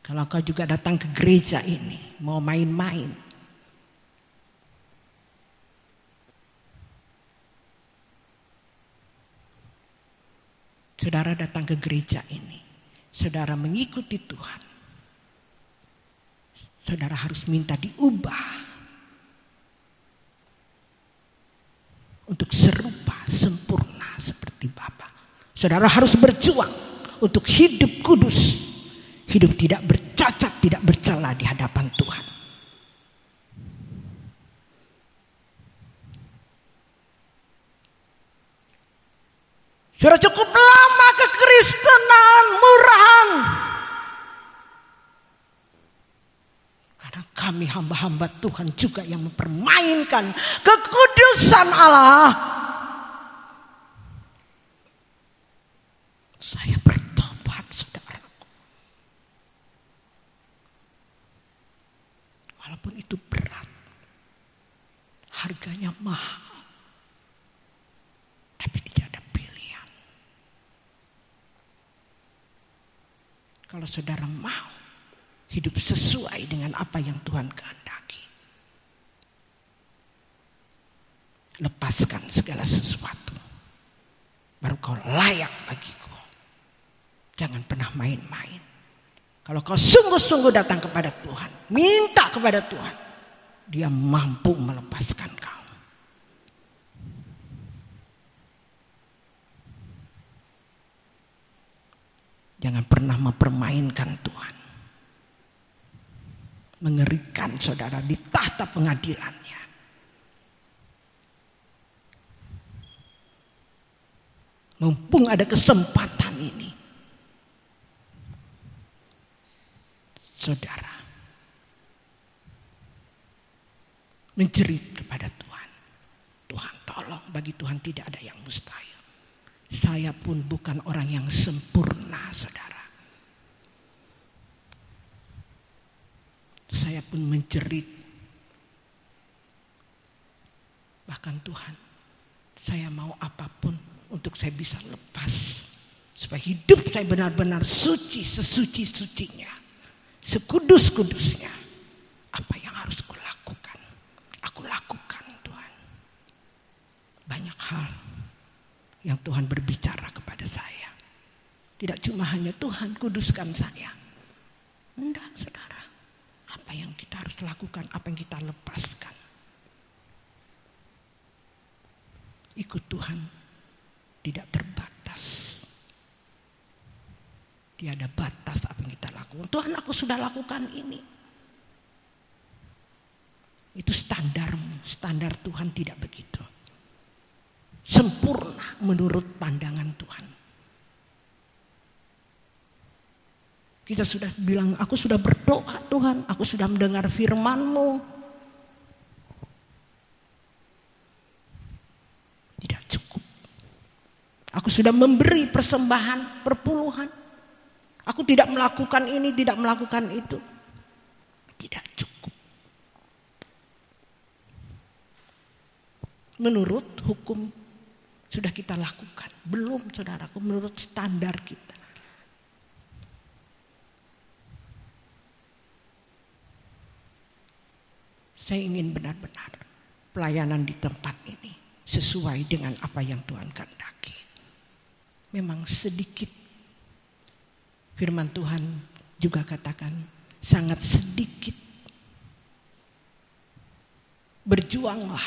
Kalau kau juga datang ke gereja ini, mau main-main, saudara datang ke gereja ini, saudara mengikuti Tuhan, saudara harus minta diubah untuk serupa sempurna seperti Bapa. Saudara harus berjuang untuk hidup kudus, hidup tidak bercacat, tidak bercela di hadapan Tuhan. Sudah cukup lama kekristenan murahan. Karena kami hamba-hamba Tuhan juga yang mempermainkan kekudusan Allah. Saya bertobat, saudaraku. Walaupun itu berat, harganya mahal, tapi tidak ada pilihan. Kalau saudara mau hidup sesuai dengan apa yang Tuhan kehendaki, lepaskan segala sesuatu. baru kau layak bagiku. Jangan pernah main-main. Kalau kau sungguh-sungguh datang kepada Tuhan, minta kepada Tuhan, Dia mampu melepaskan kau. Jangan pernah mempermainkan Tuhan. Mengerikan saudara di tahta pengadilannya. Mumpung ada kesempatan ini, saudara, menjerit kepada Tuhan. Tuhan tolong, bagi Tuhan tidak ada yang mustahil. Saya pun bukan orang yang sempurna, saudara. Saya pun menjerit. Bahkan Tuhan, saya mau apapun untuk saya bisa lepas. Supaya hidup saya benar-benar suci, sesuci-sucinya. Sekudus-kudusnya. Apa yang harus kulakukan? Aku lakukan, Tuhan. Banyak hal yang Tuhan berbicara kepada saya. Tidak cuma hanya Tuhan kuduskan saya. Enggak, saudara. Apa yang kita harus lakukan, apa yang kita lepaskan. Ikut Tuhan tidak terbatas. Tiada batas apa yang kita lakukan. Tuhan, aku sudah lakukan ini. Itu standarmu. Standar Tuhan tidak begitu. Sempurna menurut pandangan Tuhan. Kita sudah bilang, aku sudah berdoa Tuhan, aku sudah mendengar firman-Mu. Tidak cukup. Aku sudah memberi persembahan perpuluhan. Aku tidak melakukan ini, tidak melakukan itu. Tidak cukup. Menurut hukum sudah kita lakukan. Belum, saudaraku, menurut standar kita. Saya ingin benar-benar pelayanan di tempat ini sesuai dengan apa yang Tuhan kehendaki. Memang sedikit. Firman Tuhan juga katakan sangat sedikit. Berjuanglah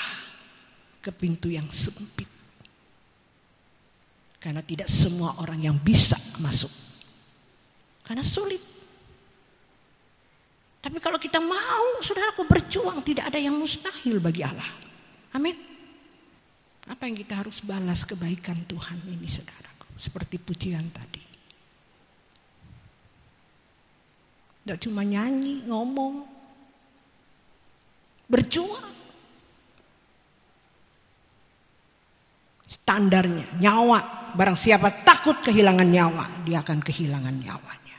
ke pintu yang sempit. Karena tidak semua orang yang bisa masuk. Karena sulit. Tapi kalau kita mau, saudaraku, berjuang, tidak ada yang mustahil bagi Allah. Amin. Apa yang kita harus balas kebaikan Tuhan ini, saudaraku. Seperti pujian tadi. Tidak cuma nyanyi, ngomong. Berjuang. Standarnya, nyawa. Barang siapa takut kehilangan nyawa, dia akan kehilangan nyawanya.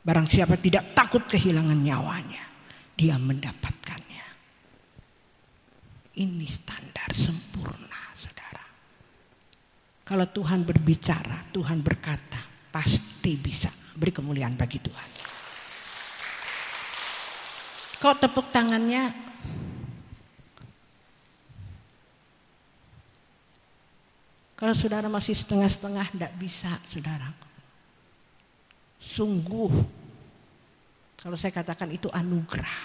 Barang siapa tidak takut kehilangan nyawanya, dia mendapatkannya. Ini standar sempurna, saudara. Kalau Tuhan berbicara, Tuhan berkata, pasti bisa. Beri kemuliaan bagi Tuhan. Kok tepuk tangannya? Kalau saudara masih setengah-setengah, tidak bisa, saudaraku. Sungguh, kalau saya katakan itu anugerah.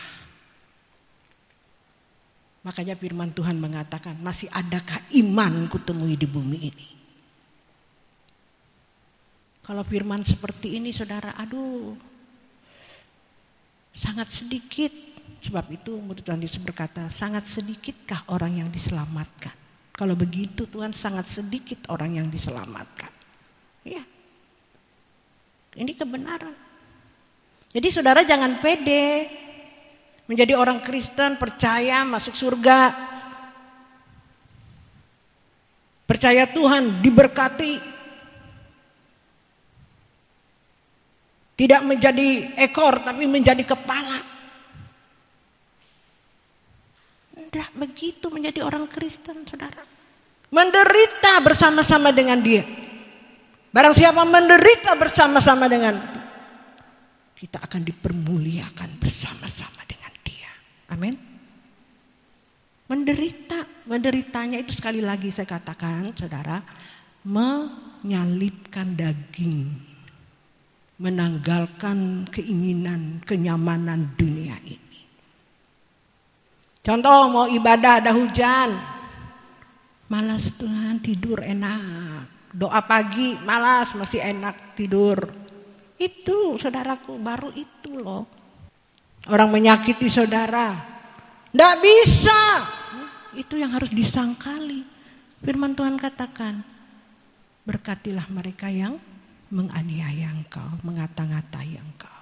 Makanya firman Tuhan mengatakan, masih adakah iman kutemui di bumi ini? Kalau firman seperti ini, saudara, aduh, sangat sedikit. Sebab itu murid Tuhan Yesus berkata, sangat sedikitkah orang yang diselamatkan? Kalau begitu Tuhan, sangat sedikit orang yang diselamatkan. Ya. Ini kebenaran. Jadi saudara jangan pede. Menjadi orang Kristen, percaya masuk surga. Percaya Tuhan, diberkati. Tidak menjadi ekor, tapi menjadi kepala. Tidak begitu menjadi orang Kristen, saudara. Menderita bersama-sama dengan Dia. Barang siapa menderita bersama-sama dengan kita akan dipermuliakan bersama-sama dengan Dia. Amin. Menderitanya itu sekali lagi saya katakan, saudara, menyalipkan daging, menanggalkan keinginan, kenyamanan dunia ini. Contoh mau ibadah ada hujan, malas Tuhan, tidur enak. Doa pagi malas, masih enak tidur. Itu saudaraku, baru itu loh. Orang menyakiti saudara, tidak bisa. Itu yang harus disangkali. Firman Tuhan katakan, berkatilah mereka yang menganiaya engkau, mengata-ngatai engkau.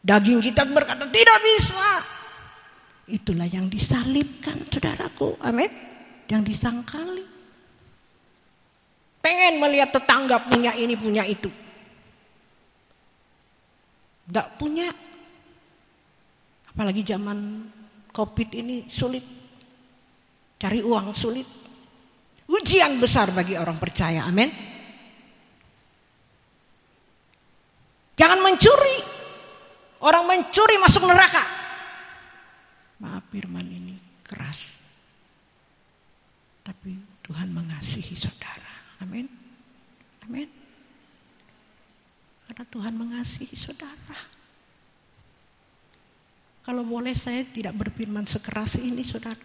Daging kita berkata tidak bisa. Itulah yang disalibkan saudaraku, amin. Yang disangkali. Pengen melihat tetangga punya ini punya itu, tidak punya. Apalagi zaman COVID ini sulit, cari uang sulit. Ujian besar bagi orang percaya, amin. Jangan mencuri. Orang mencuri masuk neraka. Maaf, firman ini keras, tapi Tuhan mengasihi saudara, amin. Amin. Karena Tuhan mengasihi saudara. Kalau boleh saya tidak berfirman sekeras ini saudara,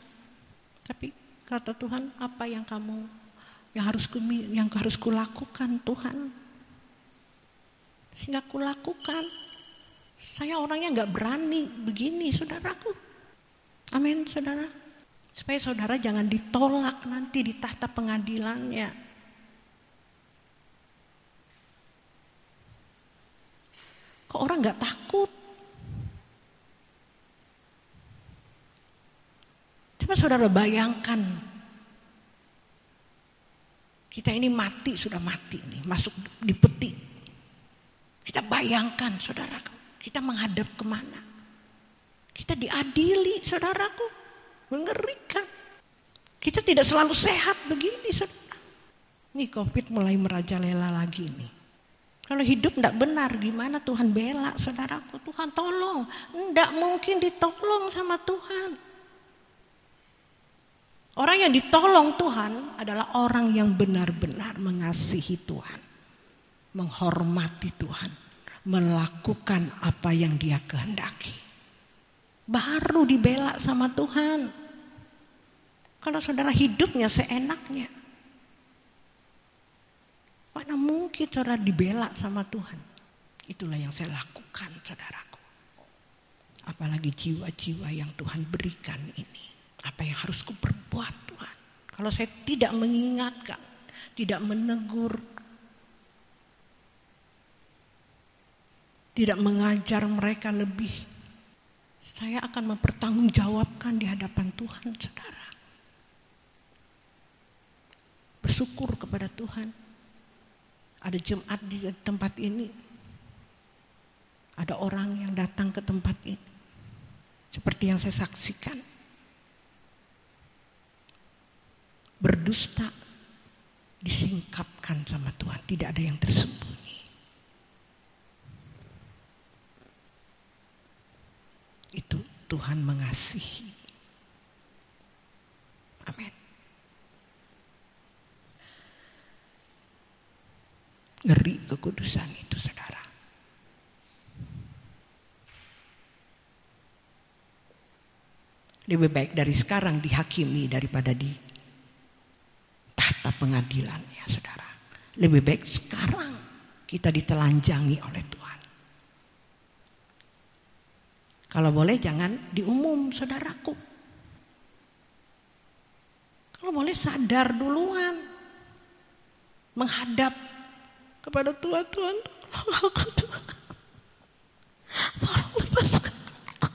tapi kata Tuhan, apa yang harus kulakukan Tuhan, sehingga kulakukan. Saya orangnya nggak berani begini saudaraku, amin saudara. Supaya saudara jangan ditolak nanti di tahta pengadilannya. Kok orang nggak takut? Coba saudara bayangkan, kita ini mati, sudah mati nih, masuk di peti. Kita bayangkan saudara, kita menghadap kemana? Kita diadili saudaraku, mengerikan. Kita tidak selalu sehat begini saudara. Nih COVID mulai merajalela lagi nih. Kalau hidup tidak benar gimana Tuhan bela saudaraku? Tuhan tolong, tidak mungkin ditolong sama Tuhan. Orang yang ditolong Tuhan adalah orang yang benar-benar mengasihi Tuhan, menghormati Tuhan, melakukan apa yang Dia kehendaki. Baru dibela sama Tuhan. Kalau saudara hidupnya seenaknya, mana mungkin saudara dibela sama Tuhan? Itulah yang saya lakukan saudaraku. Apalagi jiwa-jiwa yang Tuhan berikan ini. Apa yang harus kuperbuat Tuhan? Kalau saya tidak mengingatkan, tidak menegur, tidak mengajar mereka lebih, saya akan mempertanggungjawabkan di hadapan Tuhan saudara. Bersyukur kepada Tuhan. Ada jemaat di tempat ini. Ada orang yang datang ke tempat ini. Seperti yang saya saksikan. Berdusta disingkapkan sama Tuhan, tidak ada yang tersembunyi. Itu Tuhan mengasihi. Amin. Ngeri kekudusan itu saudara. Lebih baik dari sekarang dihakimi daripada di tahta pengadilannya saudara. Lebih baik sekarang kita ditelanjangi oleh Tuhan. Kalau boleh jangan diumum saudaraku. Kalau boleh sadar duluan. Menghadap kepada Tuhan. Tuhan tolong aku Tuhan. Tolong lepaskan aku.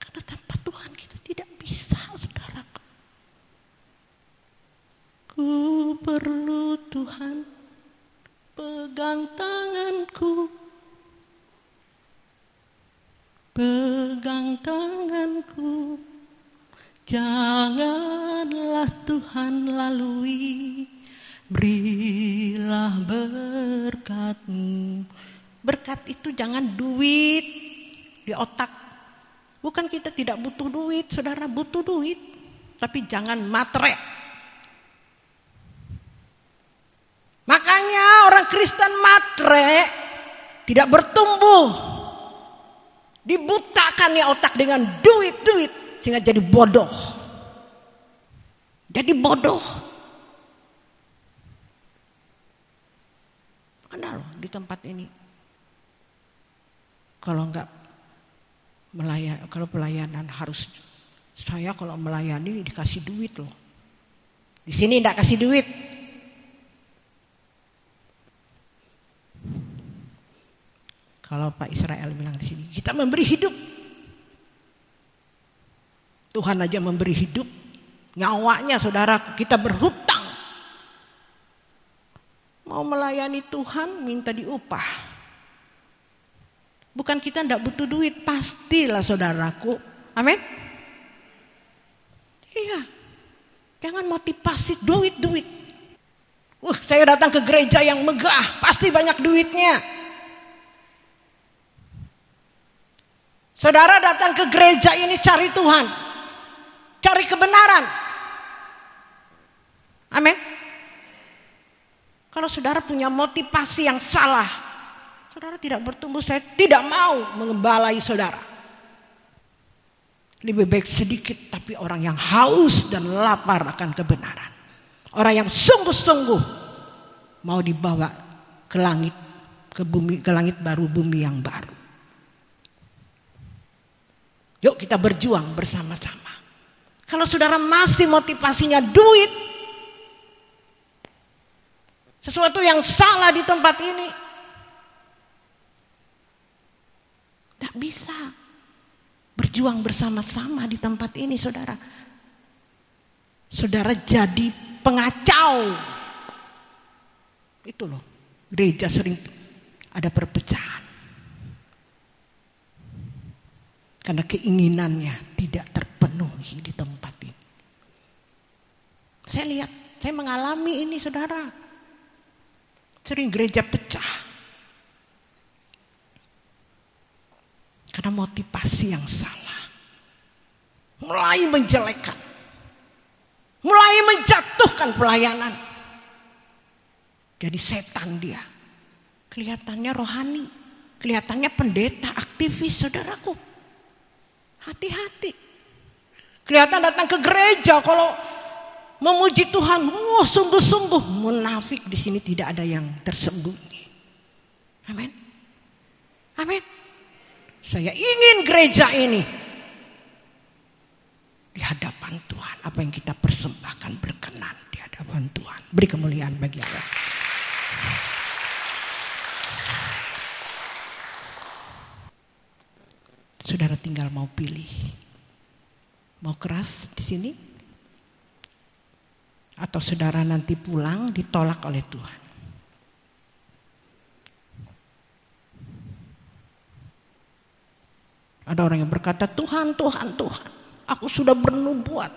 Karena tanpa Tuhan kita tidak bisa saudaraku. Ku perlu Tuhan, pegang tanganku, pegang tanganku, janganlah Tuhan lalui, berilah berkat-Mu. Berkat itu jangan duit di otak. Bukan kita tidak butuh duit, saudara butuh duit. tapi jangan matre. Makanya orang Kristen matre, tidak bertumbuh, dibutakan ya otak dengan duit, sehingga jadi bodoh. Jadi bodoh. Ada loh di tempat ini. Kalau enggak kalau pelayanan harus, saya kalau melayani dikasih duit loh. Di sini enggak kasih duit. Kalau Pak Israel bilang di sini, kita memberi hidup. Tuhan aja memberi hidup. Nyawanya saudara, kita berhutang. Mau melayani Tuhan minta diupah. Bukan kita tidak butuh duit, pastilah saudaraku. Amin. Iya. Jangan motivasi duit. Saya datang ke gereja yang megah, pasti banyak duitnya. Saudara datang ke gereja ini cari Tuhan, cari kebenaran. Amin. Kalau saudara punya motivasi yang salah, saudara tidak bertumbuh. Saya tidak mau mengembalai saudara. Lebih baik sedikit tapi orang yang haus dan lapar akan kebenaran. Orang yang sungguh-sungguh mau dibawa ke langit, ke bumi, ke langit baru, bumi yang baru. Yuk kita berjuang bersama-sama. Kalau saudara masih motivasinya duit, sesuatu yang salah di tempat ini, tidak bisa berjuang bersama-sama di tempat ini, saudara. Saudara jadi pengacau. Itu loh, gereja sering ada perpecahan. Karena keinginannya tidak terpenuhi di tempat ini. Saya lihat, saya mengalami ini saudara. Sering gereja pecah. Karena motivasi yang salah. Mulai menjelekkan. Mulai menjatuhkan pelayanan. Jadi setan dia. Kelihatannya rohani. Kelihatannya pendeta, aktivis saudaraku. Hati-hati. Kelihatan datang ke gereja kalau memuji Tuhan, sungguh-sungguh. Munafik, di sini tidak ada yang tersembunyi. Amin. Amin. Saya ingin gereja ini di hadapan Tuhan. Apa yang kita persembahkan berkenan di hadapan Tuhan. Beri kemuliaan bagi Allah. Saudara tinggal mau pilih. Mau keras di sini? Atau saudara nanti pulang ditolak oleh Tuhan? Ada orang yang berkata, Tuhan, aku sudah bernubuat.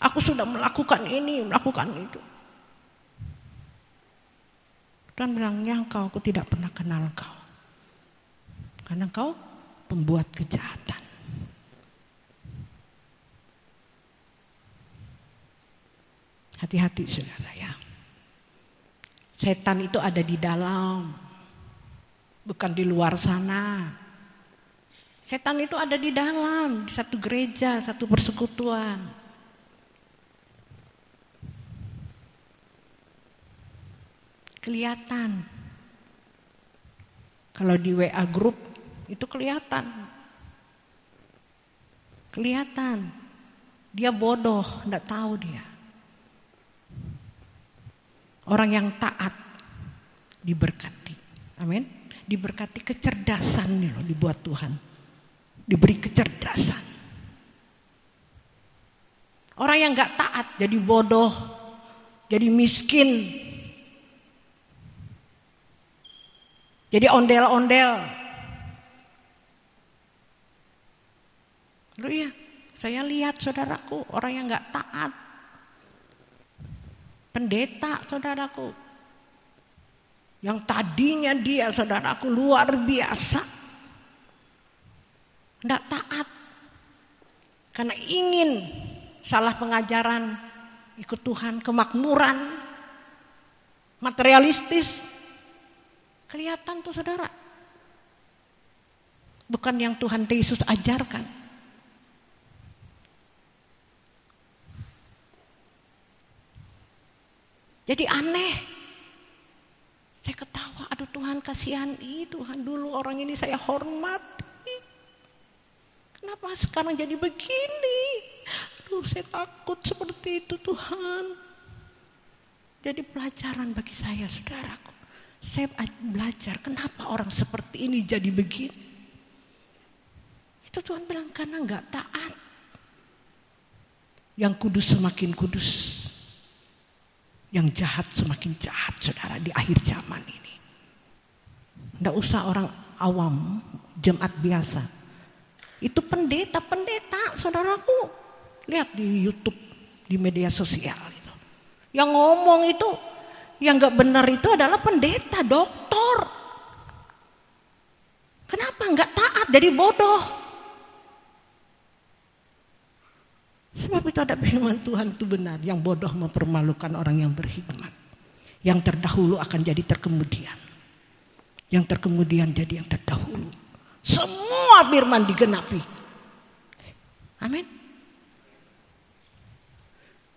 Aku sudah melakukan ini, melakukan itu. Tuhan bilangnya, aku tidak pernah kenal kau. Karena kau pembuat kejahatan. Hati-hati saudara ya. Setan itu ada di dalam, bukan di luar sana. Setan itu ada di dalam, di satu gereja, satu persekutuan. Kelihatan. Kalau di WA group itu kelihatan. Kelihatan. Dia bodoh, enggak tahu dia. Orang yang taat diberkati. Amin. Diberkati kecerdasan nih loh dibuat Tuhan. Diberi kecerdasan. Orang yang enggak taat jadi bodoh, jadi miskin. Jadi ondel-ondel. Loh ya, saya lihat saudaraku, orang yang enggak taat. Pendeta saudaraku. Yang tadinya dia saudaraku luar biasa. Enggak taat. Karena karena ingin salah pengajaran, ikut Tuhan, kemakmuran, materialistis. Kelihatan tuh saudara. Bukan yang Tuhan Yesus ajarkan. Jadi aneh. Saya ketawa, aduh Tuhan kasihani, Tuhan dulu orang ini saya hormati. Kenapa sekarang jadi begini? Aduh saya takut seperti itu Tuhan. Jadi pelajaran bagi saya saudaraku. Saya belajar kenapa orang seperti ini jadi begini. Itu Tuhan bilang karena gak taat. Yang kudus semakin kudus. Yang jahat semakin jahat saudara di akhir zaman ini. Gak usah orang awam, jemaat biasa. Itu pendeta-pendeta saudaraku. Lihat di YouTube, di media sosial itu. Yang ngomong itu, yang gak benar itu adalah pendeta, doktor. Kenapa gak taat jadi bodoh? Sebab itu ada firman Tuhan itu benar. Yang bodoh mempermalukan orang yang berhikmat. Yang terdahulu akan jadi terkemudian. Yang terkemudian jadi yang terdahulu. Semua firman digenapi. Amin.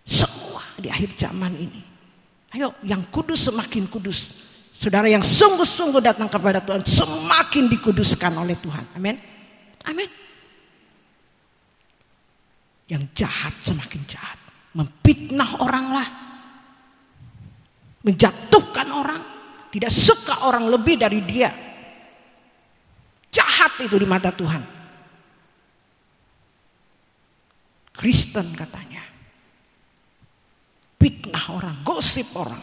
Semua di akhir zaman ini. Ayo yang kudus semakin kudus. Saudara yang sungguh-sungguh datang kepada Tuhan semakin dikuduskan oleh Tuhan. Amin. Amin. Yang jahat semakin jahat. Memfitnah orang lah. Menjatuhkan orang. Tidak suka orang lebih dari dia. Jahat itu di mata Tuhan. Kristen katanya. Fitnah orang, gosip orang.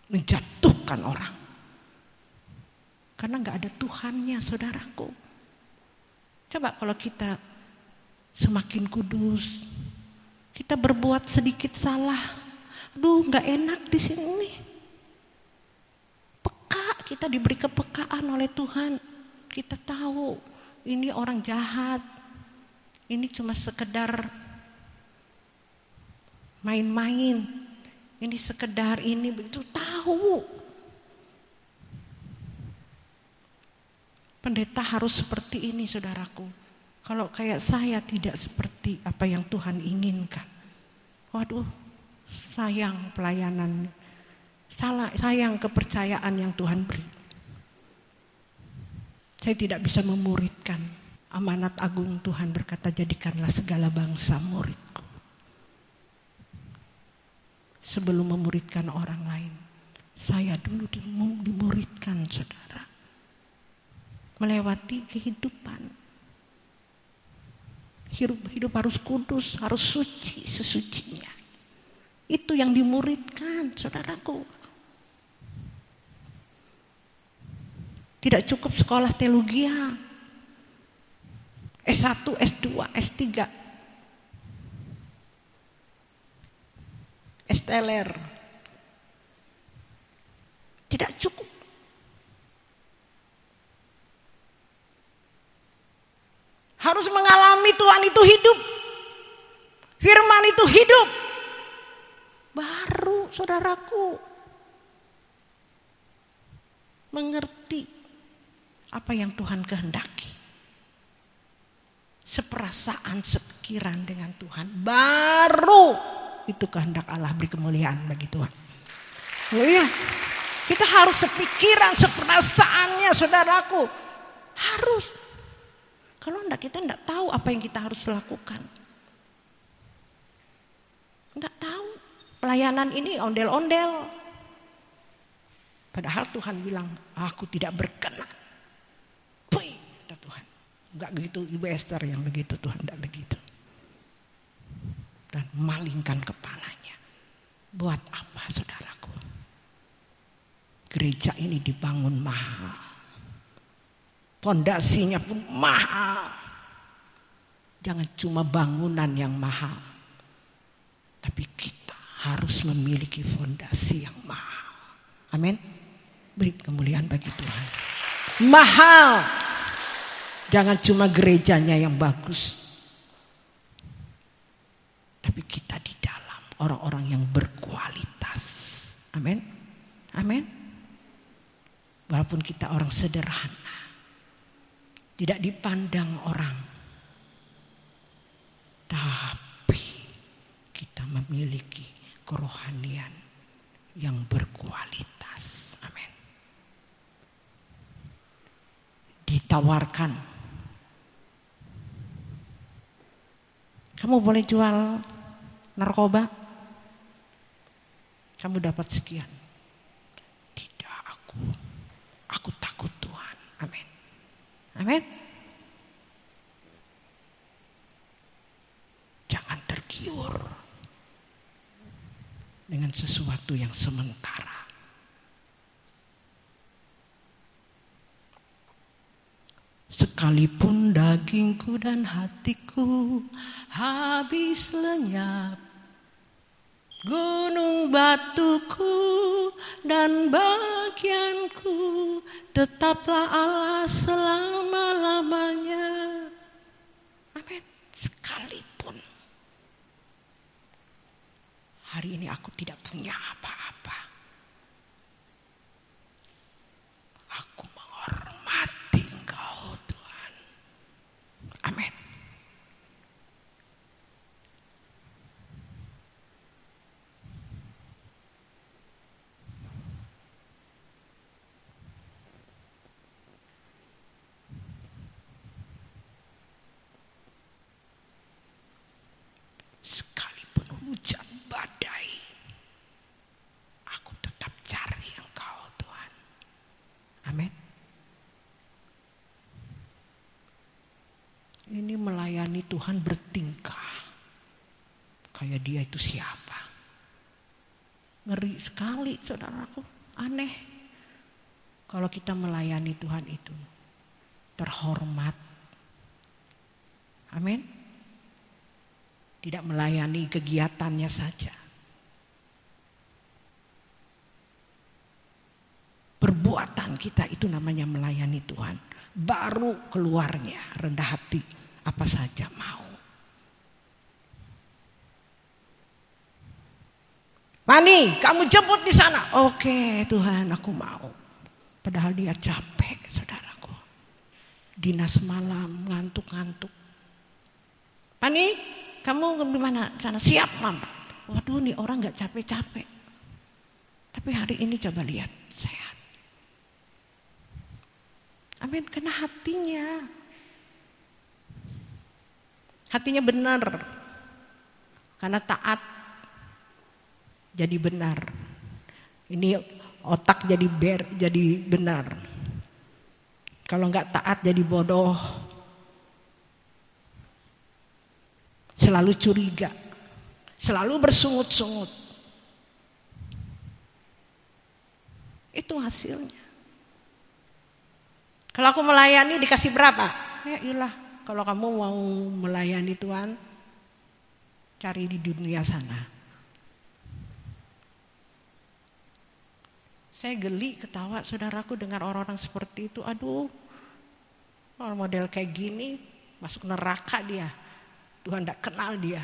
Menjatuhkan orang. Karena gak ada Tuhannya saudaraku. Coba kalau kita semakin kudus, kita berbuat sedikit salah. Aduh gak enak di sini. Kita diberi kepekaan oleh Tuhan. Kita tahu ini orang jahat. Ini cuma sekedar main-main. Ini sekedar ini begitu tahu. Pendeta harus seperti ini saudaraku. Kalau kayak saya tidak seperti apa yang Tuhan inginkan. Waduh, sayang pelayanan. Sayang kepercayaan yang Tuhan beri. Saya tidak bisa memuridkan. Amanat agung Tuhan berkata, jadikanlah segala bangsa muridku. Sebelum memuridkan orang lain, saya dulu dimuridkan saudara. Melewati kehidupan. Hidup harus kudus, harus suci sesucinya. Itu yang dimuridkan saudaraku. Tidak cukup sekolah teologia. S1, S2, S3. S-teler. Tidak cukup. Harus mengalami Tuhan itu hidup. Firman itu hidup. Baru saudaraku mengerti apa yang Tuhan kehendaki. Seperasaan, sepikiran dengan Tuhan. Baru itu kehendak Allah beri kemuliaan bagi Tuhan. Haleluya. Kita harus sepikiran, seperasaannya saudaraku. Harus. Kalau enggak, kita enggak tahu apa yang kita harus lakukan. Enggak tahu. Pelayanan ini ondel-ondel. Padahal Tuhan bilang, aku tidak berkenan. Puy, kata Tuhan. Enggak begitu Ibu Esther yang begitu, Tuhan enggak begitu. Dan malingkan kepalanya. Buat apa saudaraku? Gereja ini dibangun mahal. Pondasinya pun mahal. Jangan cuma bangunan yang mahal. Tapi kita harus memiliki fondasi yang mahal. Amin. Beri kemuliaan bagi Tuhan. Mahal. Jangan cuma gerejanya yang bagus, tapi kita di dalam orang-orang yang berkualitas. Amin. Amin. Walaupun kita orang sederhana, tidak dipandang orang, tapi kita memiliki kerohanian yang berkualitas. Amin. Ditawarkan, kamu boleh jual narkoba, kamu dapat sekian. Tidak, aku takut Tuhan. Amin. Amin. Jangan tergiur dengan sesuatu yang sementara. Sekalipun dagingku dan hatiku habis lenyap, gunung batuku dan bagianku tetaplah Allah selama-lamanya. Amin. Sekalipun hari ini aku tidak punya apa-apa, aku menghormati Engkau Tuhan. Amin. Sekalipun hujan badai, aku tetap cari Engkau Tuhan. Amin. Ini melayani Tuhan bertingkah kayak dia itu siapa? Ngeri sekali saudaraku, aneh. Kalau kita melayani Tuhan itu terhormat. Amin. Tidak melayani kegiatannya saja. Perbuatan kita itu namanya melayani Tuhan. Baru keluarnya rendah hati, apa saja mau. Mani, kamu jemput di sana. Oke Tuhan, aku mau. Padahal dia capek, saudaraku. Dinas malam, ngantuk-ngantuk. Mani, kamu gimana sana? Siap, Mam. Waduh, nih orang gak capek-capek. Tapi hari ini coba lihat, sehat. Amin, karena hatinya. Hatinya benar. Karena taat jadi benar. Ini otak jadi benar. Kalau gak taat jadi bodoh. Selalu curiga, selalu bersungut-sungut. Itu hasilnya. Kalau aku melayani dikasih berapa? Ya iyalah, kalau kamu mau melayani Tuhan, cari di dunia sana. Saya geli ketawa saudaraku dengar orang-orang seperti itu. Aduh, orang model kayak gini masuk neraka dia. Tuhan tidak kenal dia.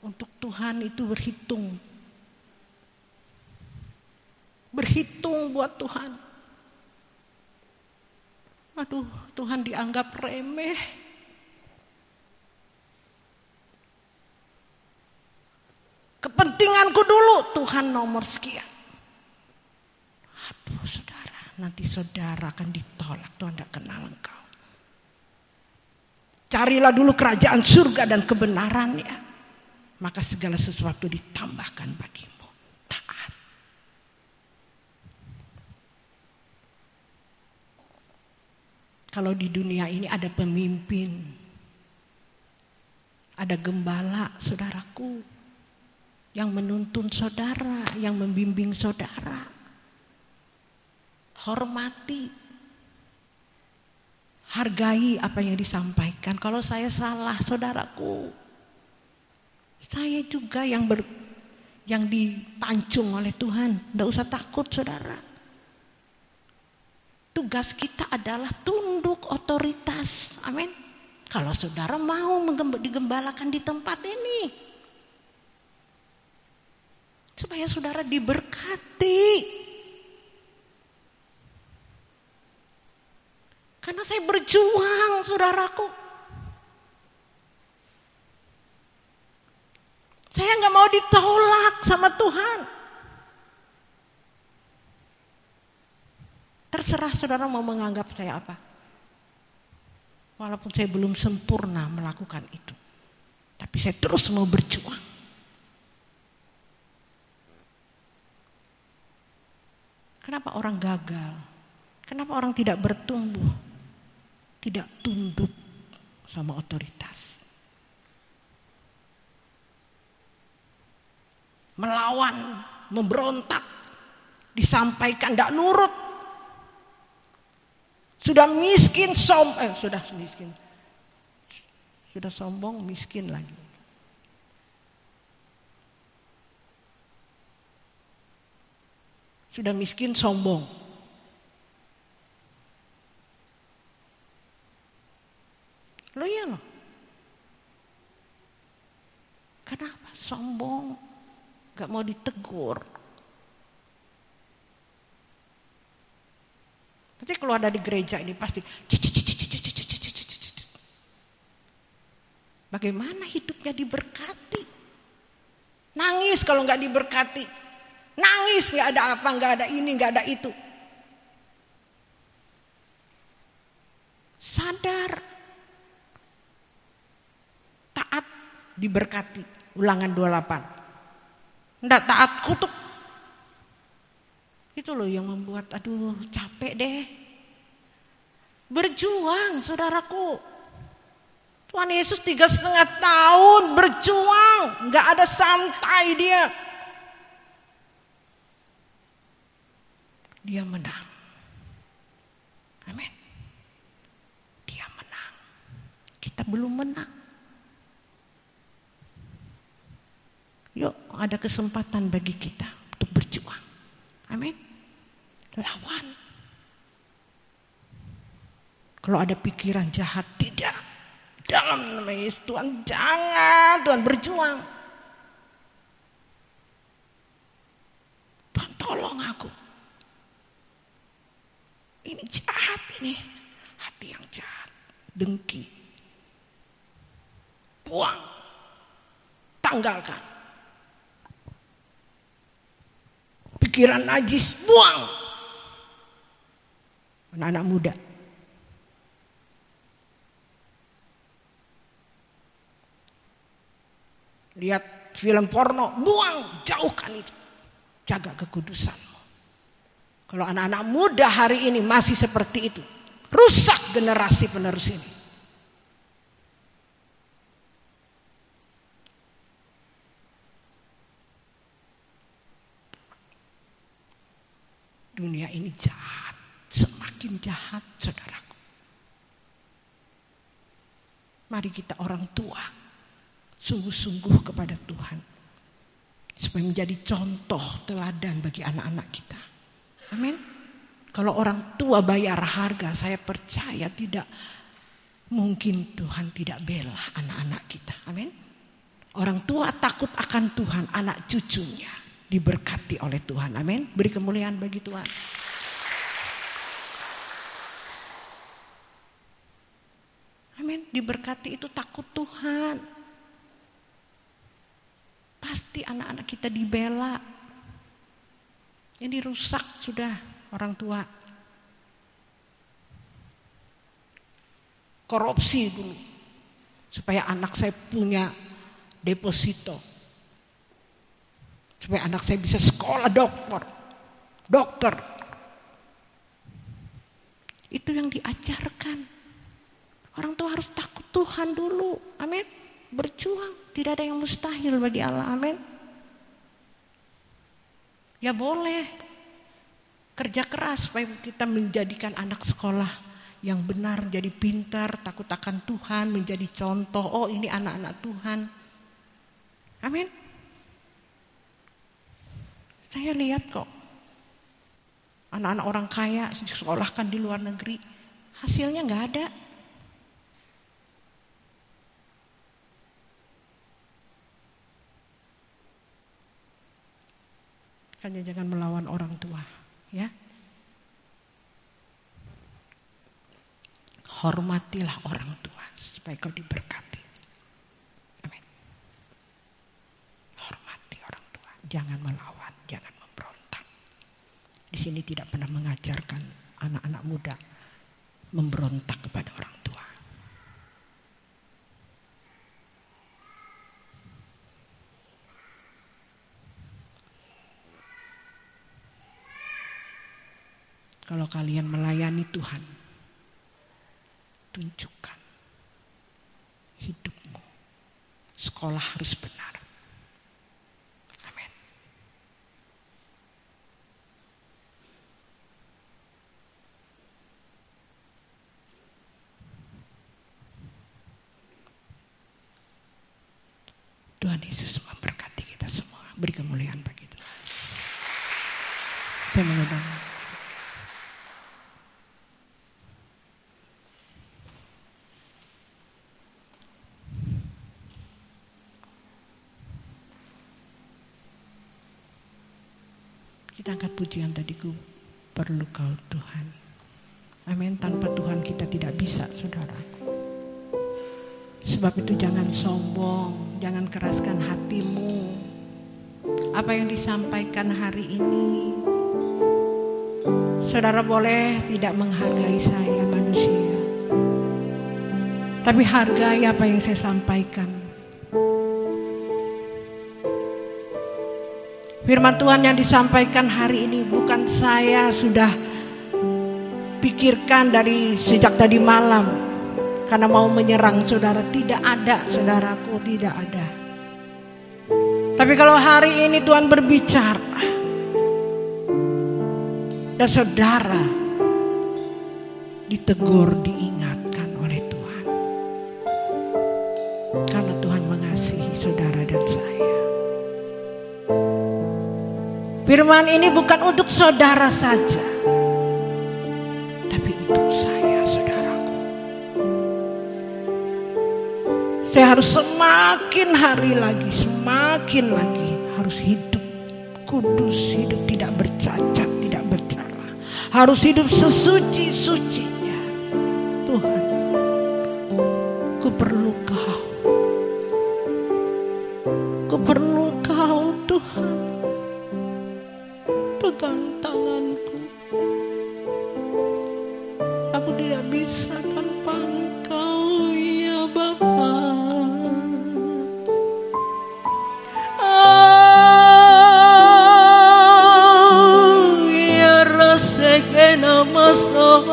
Untuk Tuhan itu berhitung. Berhitung buat Tuhan. Aduh, Tuhan dianggap remeh. Kepentinganku dulu, Tuhan nomor sekian. Aduh saudara, nanti saudara akan ditolak, Tuhan tidak kenal engkau. Carilah dulu kerajaan surga dan kebenarannya, maka segala sesuatu ditambahkan bagimu. Taat. Kalau di dunia ini ada pemimpin, ada gembala saudaraku, yang menuntun saudara, yang membimbing saudara. Hormati, hargai apa yang disampaikan. Kalau saya salah saudaraku, Saya juga yang dipancung oleh Tuhan. Tidak usah takut saudara. Tugas kita adalah tunduk otoritas. Amin. Kalau saudara mau digembalakan di tempat ini, supaya saudara diberkati. Karena saya berjuang, saudaraku. Saya nggak mau ditolak sama Tuhan. Terserah saudara mau menganggap saya apa. Walaupun saya belum sempurna melakukan itu. Tapi saya terus mau berjuang. Kenapa orang gagal? Kenapa orang tidak bertumbuh? Tidak tunduk sama otoritas. Melawan, memberontak, disampaikan tidak nurut. Sudah miskin, sudah sombong, miskin lagi. Sudah miskin, sombong. Loh iya loh. Kenapa sombong? Gak mau ditegur. Nanti keluar dari gereja ini pasti bagaimana hidupnya diberkati. Nangis kalau gak diberkati. Nangis gak ada apa, gak ada ini, gak ada itu. Sadar. Taat diberkati. Ulangan 28. Nggak taat kutuk. Itu loh yang membuat aduh capek deh. Berjuang saudaraku. Tuhan Yesus 3,5 tahun berjuang. Nggak ada santai dia. Dia menang. Amin. Dia menang. Kita belum menang. Yuk ada kesempatan bagi kita untuk berjuang. Amin. Lawan. Kalau ada pikiran jahat, tidak. Dalam nama Yesus Tuhan, jangan. Tuhan berjuang. Tuhan tolong aku. Ini jahat ini. Hati yang jahat. Dengki. Buang. Tanggalkan. Pikiran najis, buang. Anak-anak muda. Lihat film porno, buang, jauhkan itu. Jaga kekudusanmu. Kalau anak-anak muda hari ini masih seperti itu, rusak generasi penerus ini. Dunia ini jahat, semakin jahat saudaraku. Mari kita orang tua sungguh-sungguh kepada Tuhan. Supaya menjadi contoh teladan bagi anak-anak kita. Amin. Kalau orang tua bayar harga, saya percaya tidak mungkin Tuhan tidak bela anak-anak kita. Amin. Orang tua takut akan Tuhan, anak cucunya diberkati oleh Tuhan. Amin. Beri kemuliaan bagi Tuhan. Amin. Diberkati itu takut Tuhan. Pasti anak-anak kita dibela. Ini rusak sudah orang tua. Korupsi dulu. Supaya anak saya punya deposito. Supaya anak saya bisa sekolah dokter. Itu yang diajarkan. Orang tua harus takut Tuhan dulu. Amin. Berjuang. Tidak ada yang mustahil bagi Allah. Amin. Ya boleh. Kerja keras supaya kita menjadikan anak sekolah yang benar, jadi pintar, takut akan Tuhan, menjadi contoh. Oh ini anak-anak Tuhan. Amin. Saya lihat kok anak-anak orang kaya disekolahkan di luar negeri, hasilnya nggak ada. Makanya jangan melawan orang tua, ya. Hormatilah orang tua supaya kau diberkati. Amin. Hormati orang tua, jangan melawan, jangan memberontak. Di sini tidak pernah mengajarkan anak-anak muda memberontak kepada orang tua. Kalau kalian melayani Tuhan, tunjukkan hidupmu. Sekolah harus benar. Amin. Tuhan Yesus memberkati kita semua. Beri kemuliaan bagi Tuhan. Saya mengundang. Kita angkat pujian tadiku, perlu kau Tuhan. Amin. Tanpa Tuhan kita tidak bisa, saudaraku. Sebab itu jangan sombong, jangan keraskan hatimu. Apa yang disampaikan hari ini, saudara boleh tidak menghargai saya manusia, tapi hargai apa yang saya sampaikan. Firman Tuhan yang disampaikan hari ini bukan saya sudah pikirkan dari sejak tadi malam karena mau menyerang saudara. Tidak ada, saudaraku, tidak ada. Tapi kalau hari ini Tuhan berbicara dan saudara ditegur, diingatkan oleh Tuhan, karena Tuhan mengasihi saudara dan saya. Firman ini bukan untuk saudara saja, tapi untuk saya, saudaraku. Saya harus semakin hari lagi, semakin lagi harus hidup kudus, hidup tidak bercacat, tidak bercela. Harus hidup sesuci-sucinya. Tuhan, ku perlu Kau. Ku perlu Kau, Tuhan. Pegang tanganku. Aku tidak bisa tanpa Engkau, ya Bapa. Ya rasekena maso.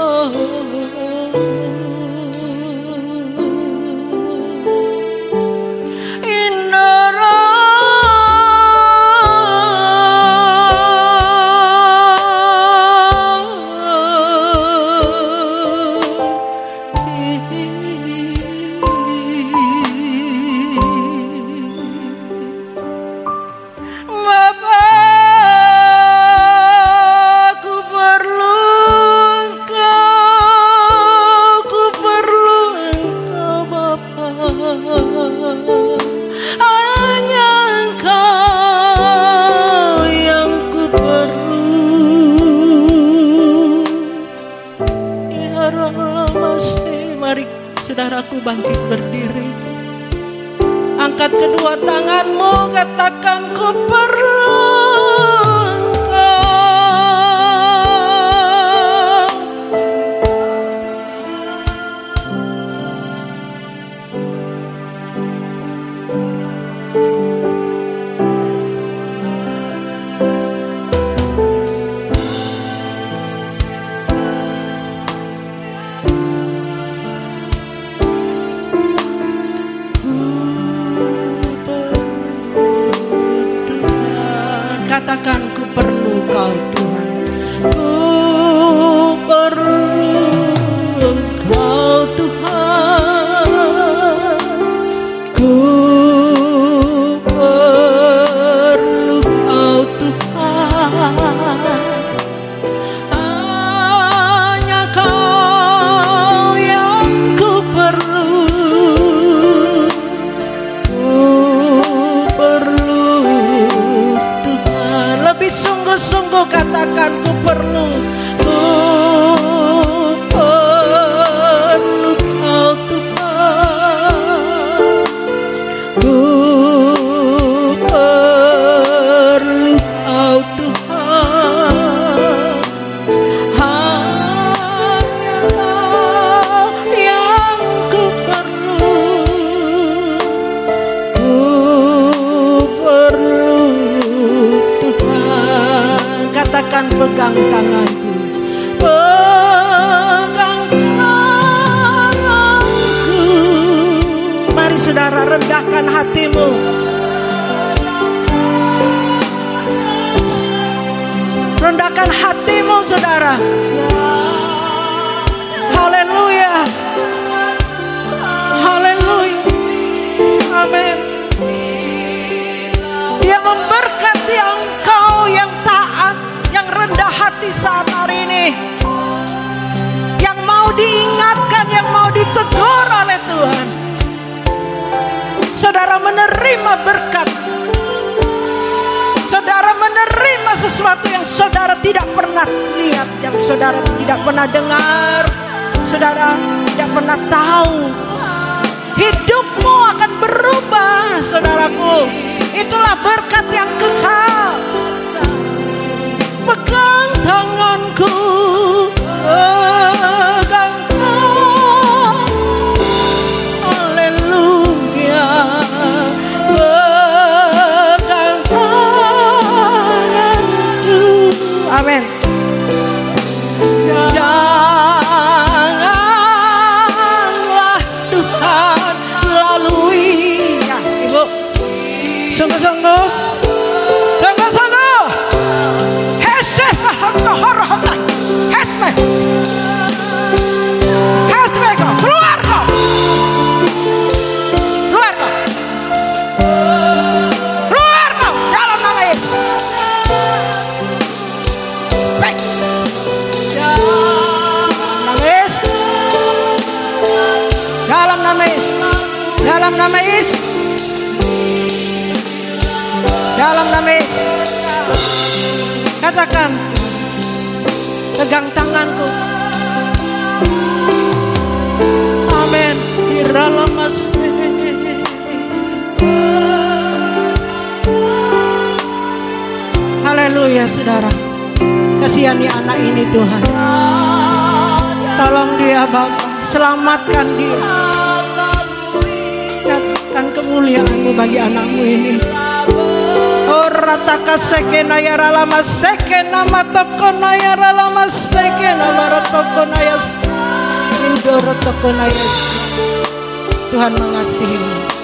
Saudaraku, bangkit berdiri. Angkat kedua tanganmu, katakan ku perlu Tuhan. rendahkan hatimu. Rendahkan hatimu, saudara. Haleluya. Haleluya. Amin. Dia memberkati engkau yang taat, yang rendah hati saat hari ini, yang mau diingatkan, yang mau ditegur oleh Tuhan. Saudara menerima berkat. Saudara menerima sesuatu yang saudara tidak pernah lihat, yang saudara tidak pernah dengar, saudara tidak pernah tahu. Hidupmu akan berubah, saudaraku. Itulah berkat yang kekal. Pegang tanganku, pegang tangan. Haleluya. Pegang tanganku. Amin. Janganlah Tuhan lalui. Ya, Ibu. Sungguh-sungguh. Sungguh-sungguh. Heseh mahal-mahal. Heseh. Heseh kau. Keluar kau. Keluar kau. Keluar kau. Dalam nama Yesus. Baik. Dalam nama Yesus. Dalam nama Yesus. Dalam nama Yesus. Dalam nama Yesus. Katakan, pegang tanganku. Amin. Diralamas. Haleluya, saudara. Kasihani anak ini, Tuhan. Tolong dia, Bapa. Selamatkan dia. Nyatakan kemuliaan-Mu bagi anakmu ini. Oh rataka sekena ya ralama sekena matokona ya ralama sekena marotokona ya indorotokona ya. Tuhan mengasihimu.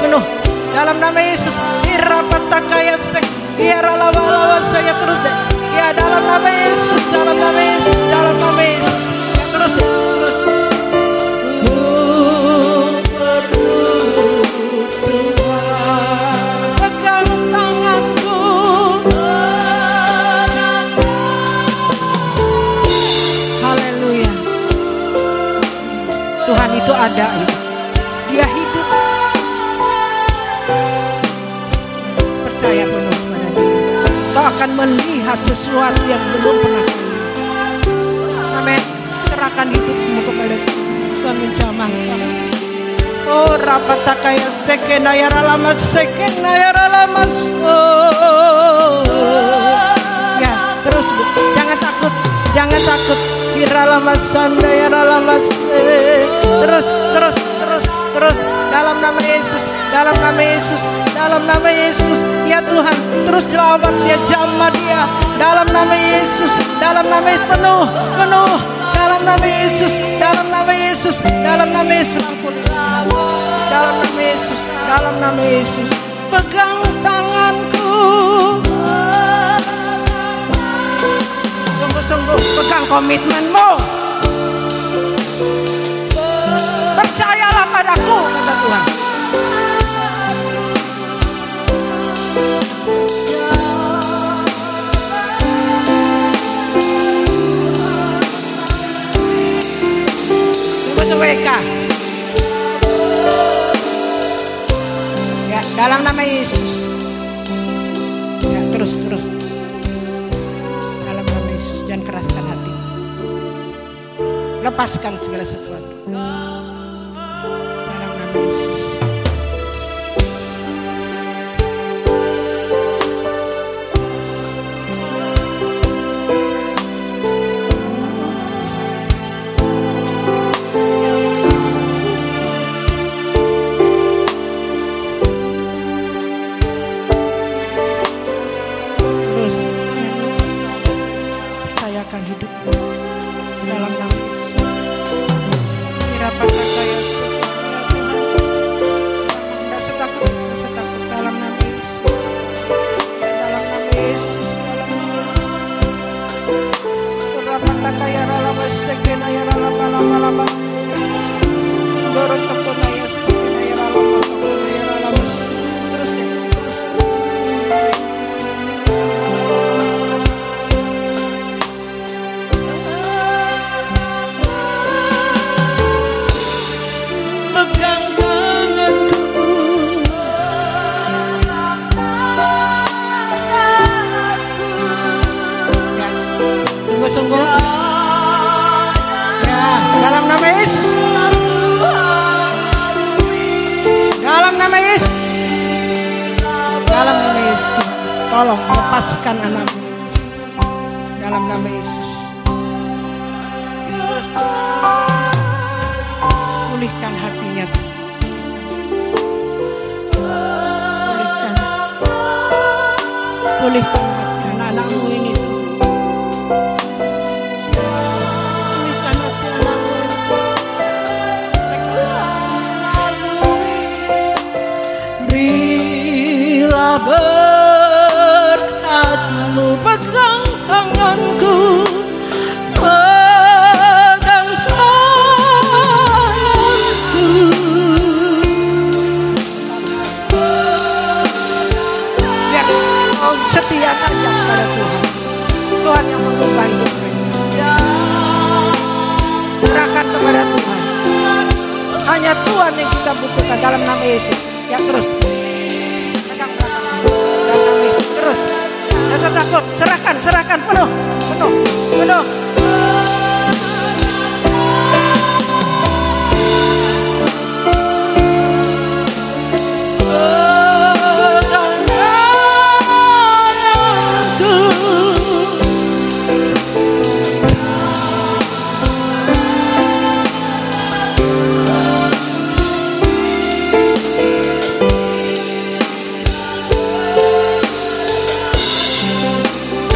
Penuh dalam nama Yesus. Irapatakaya sek, iralawa saya terus deh. Ya dalam nama Yesus, dalam nama Yesus, dalam nama Yesus. Ya terus deh, terus. Ku perlu Tuhan, pegang tanganku. Haleluya. Tuhan itu ada. Dia hidup. Percaya penuh kepada Dia. Kau akan melihat sesuatu yang belum pernah kau lihat. Amin. Serahkan hidupmu kepada Tuhan menjamah. Oh rapatakaya sekena ya ralamas sekena ya ralamas. Oh. Ya terus Bu. Jangan takut. Jangan takut. Iralamas sanda ya ralamas. Terus. Dalam nama Yesus, dalam nama Yesus, dalam nama Yesus. Ya Tuhan, terus jawab dia, jamah dia. Dalam nama Yesus, dalam nama Yesus. Penuh. Dalam nama Yesus, dalam nama Yesus, dalam nama Yesus. Dalam nama Yesus, dalam nama Yesus. Pegang tanganku. Sungguh-sungguh pegang komitmenmu. Percayalah padaku, kata Tuhan. Tunggu ya, dalam nama Yesus. Ya, terus. Dalam nama Yesus, jangan keraskan hati. Lepaskan segala sesuatu. Tolong lepaskan anakmu dalam nama Yesus. Pulihkan hatinya. Pulihkan hati anak-anakmu ini. Pulihkan hati anakmu. Berilah berkatmu, pegang tanganku, pegang tanganku. Biar kau setia saja kepada Tuhan. Tuhan yang mengubah hidup mereka. Serahkan kepada Tuhan. Hanya Tuhan yang kita butuhkan dalam nama Yesus. Ya terus. Pegang tanganku dalam nama Yesus. Terus. Jangan usah takut. Serahkan penuh.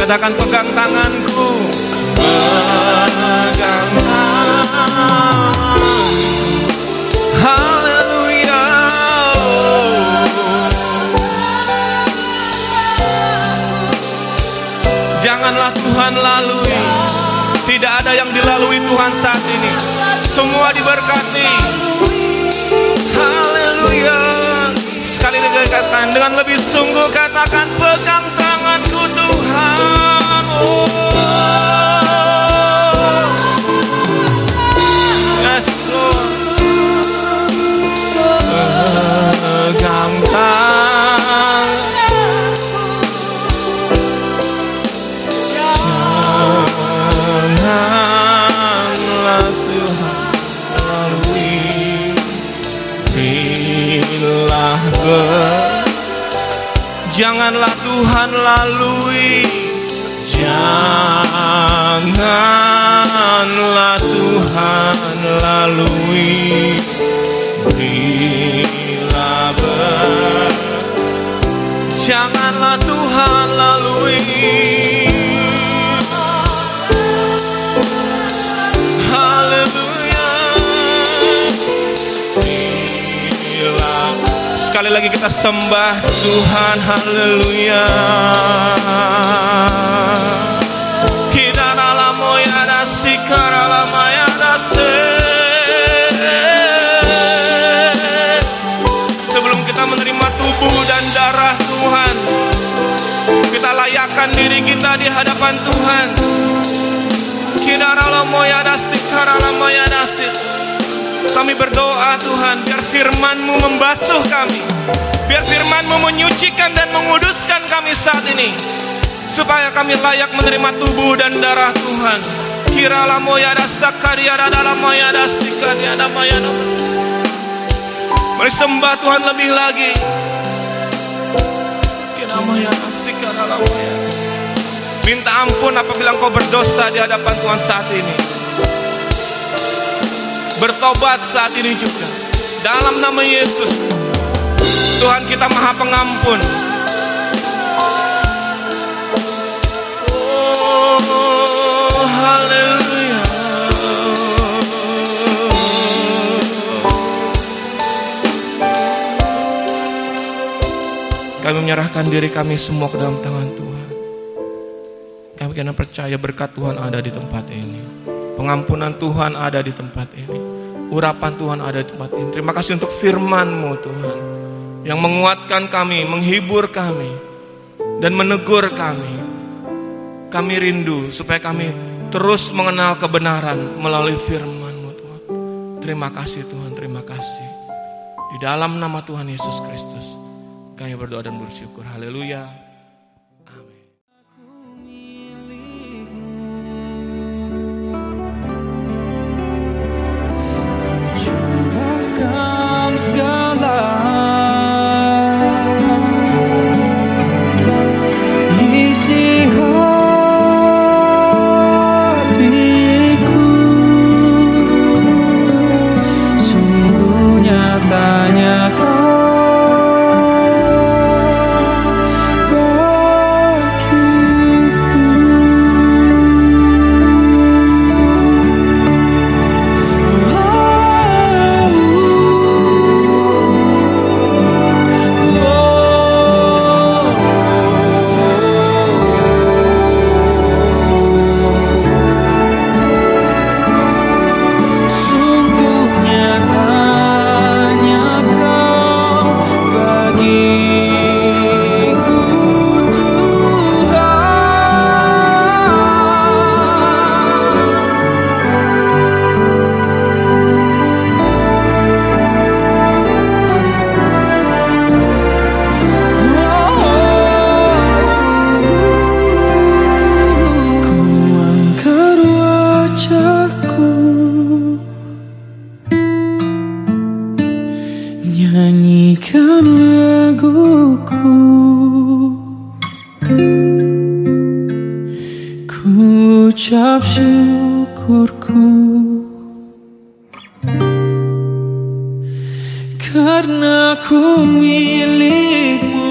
Katakan pegang tanganku, pegang tanganku. Haleluya. Janganlah Tuhan lalui. Tidak ada yang dilalui Tuhan saat ini. Semua diberkati. Haleluya. Sekali lagi katakan dengan lebih sungguh, katakan pegang tanganku Tuhan. Oh. Yes, Lord. Pegang tangan. Janganlah Tuhan lalui. Bila janganlah Tuhan lalui. Janganlah Tuhan lalui. Bila janganlah Tuhan lalui. Haleluya. Sekali lagi kita sembah Tuhan, haleluya. Kidara lamoyada sikara lamayada se. Sebelum kita menerima tubuh dan darah Tuhan, kita layakkan diri kita di hadapan Tuhan. Kidara lamoyada sikara lamayada se. Kami berdoa Tuhan, biar firman-Mu membasuh kami, biar firman-Mu menyucikan dan menguduskan kami saat ini, supaya kami layak menerima tubuh dan darah Tuhan. Kirala moya da sakaria da dalam moya da sikaria da moya da. Mari sembah Tuhan lebih lagi. Kirala moya da sikaria da moya. Minta ampun apabila engkau berdosa di hadapan Tuhan saat ini. Bertobat saat ini juga. Dalam nama Yesus. Tuhan kita Maha Pengampun. Oh, haleluya. Kami menyerahkan diri kami semua ke dalam tangan Tuhan. Kami kena percaya berkat Tuhan ada di tempat ini. Pengampunan Tuhan ada di tempat ini. Urapan Tuhan ada di tempat ini. Terima kasih untuk firman-Mu Tuhan, yang menguatkan kami, menghibur kami, dan menegur kami. Kami rindu supaya kami terus mengenal kebenaran melalui firman-Mu Tuhan. Terima kasih Tuhan, terima kasih. Di dalam nama Tuhan Yesus Kristus kami berdoa dan bersyukur. Haleluya. Amin. Curahkan segala isi hatiku, sungguh nyatanya Kau nyanyikan laguku, ku ucap syukurku, karena ku milik-Mu.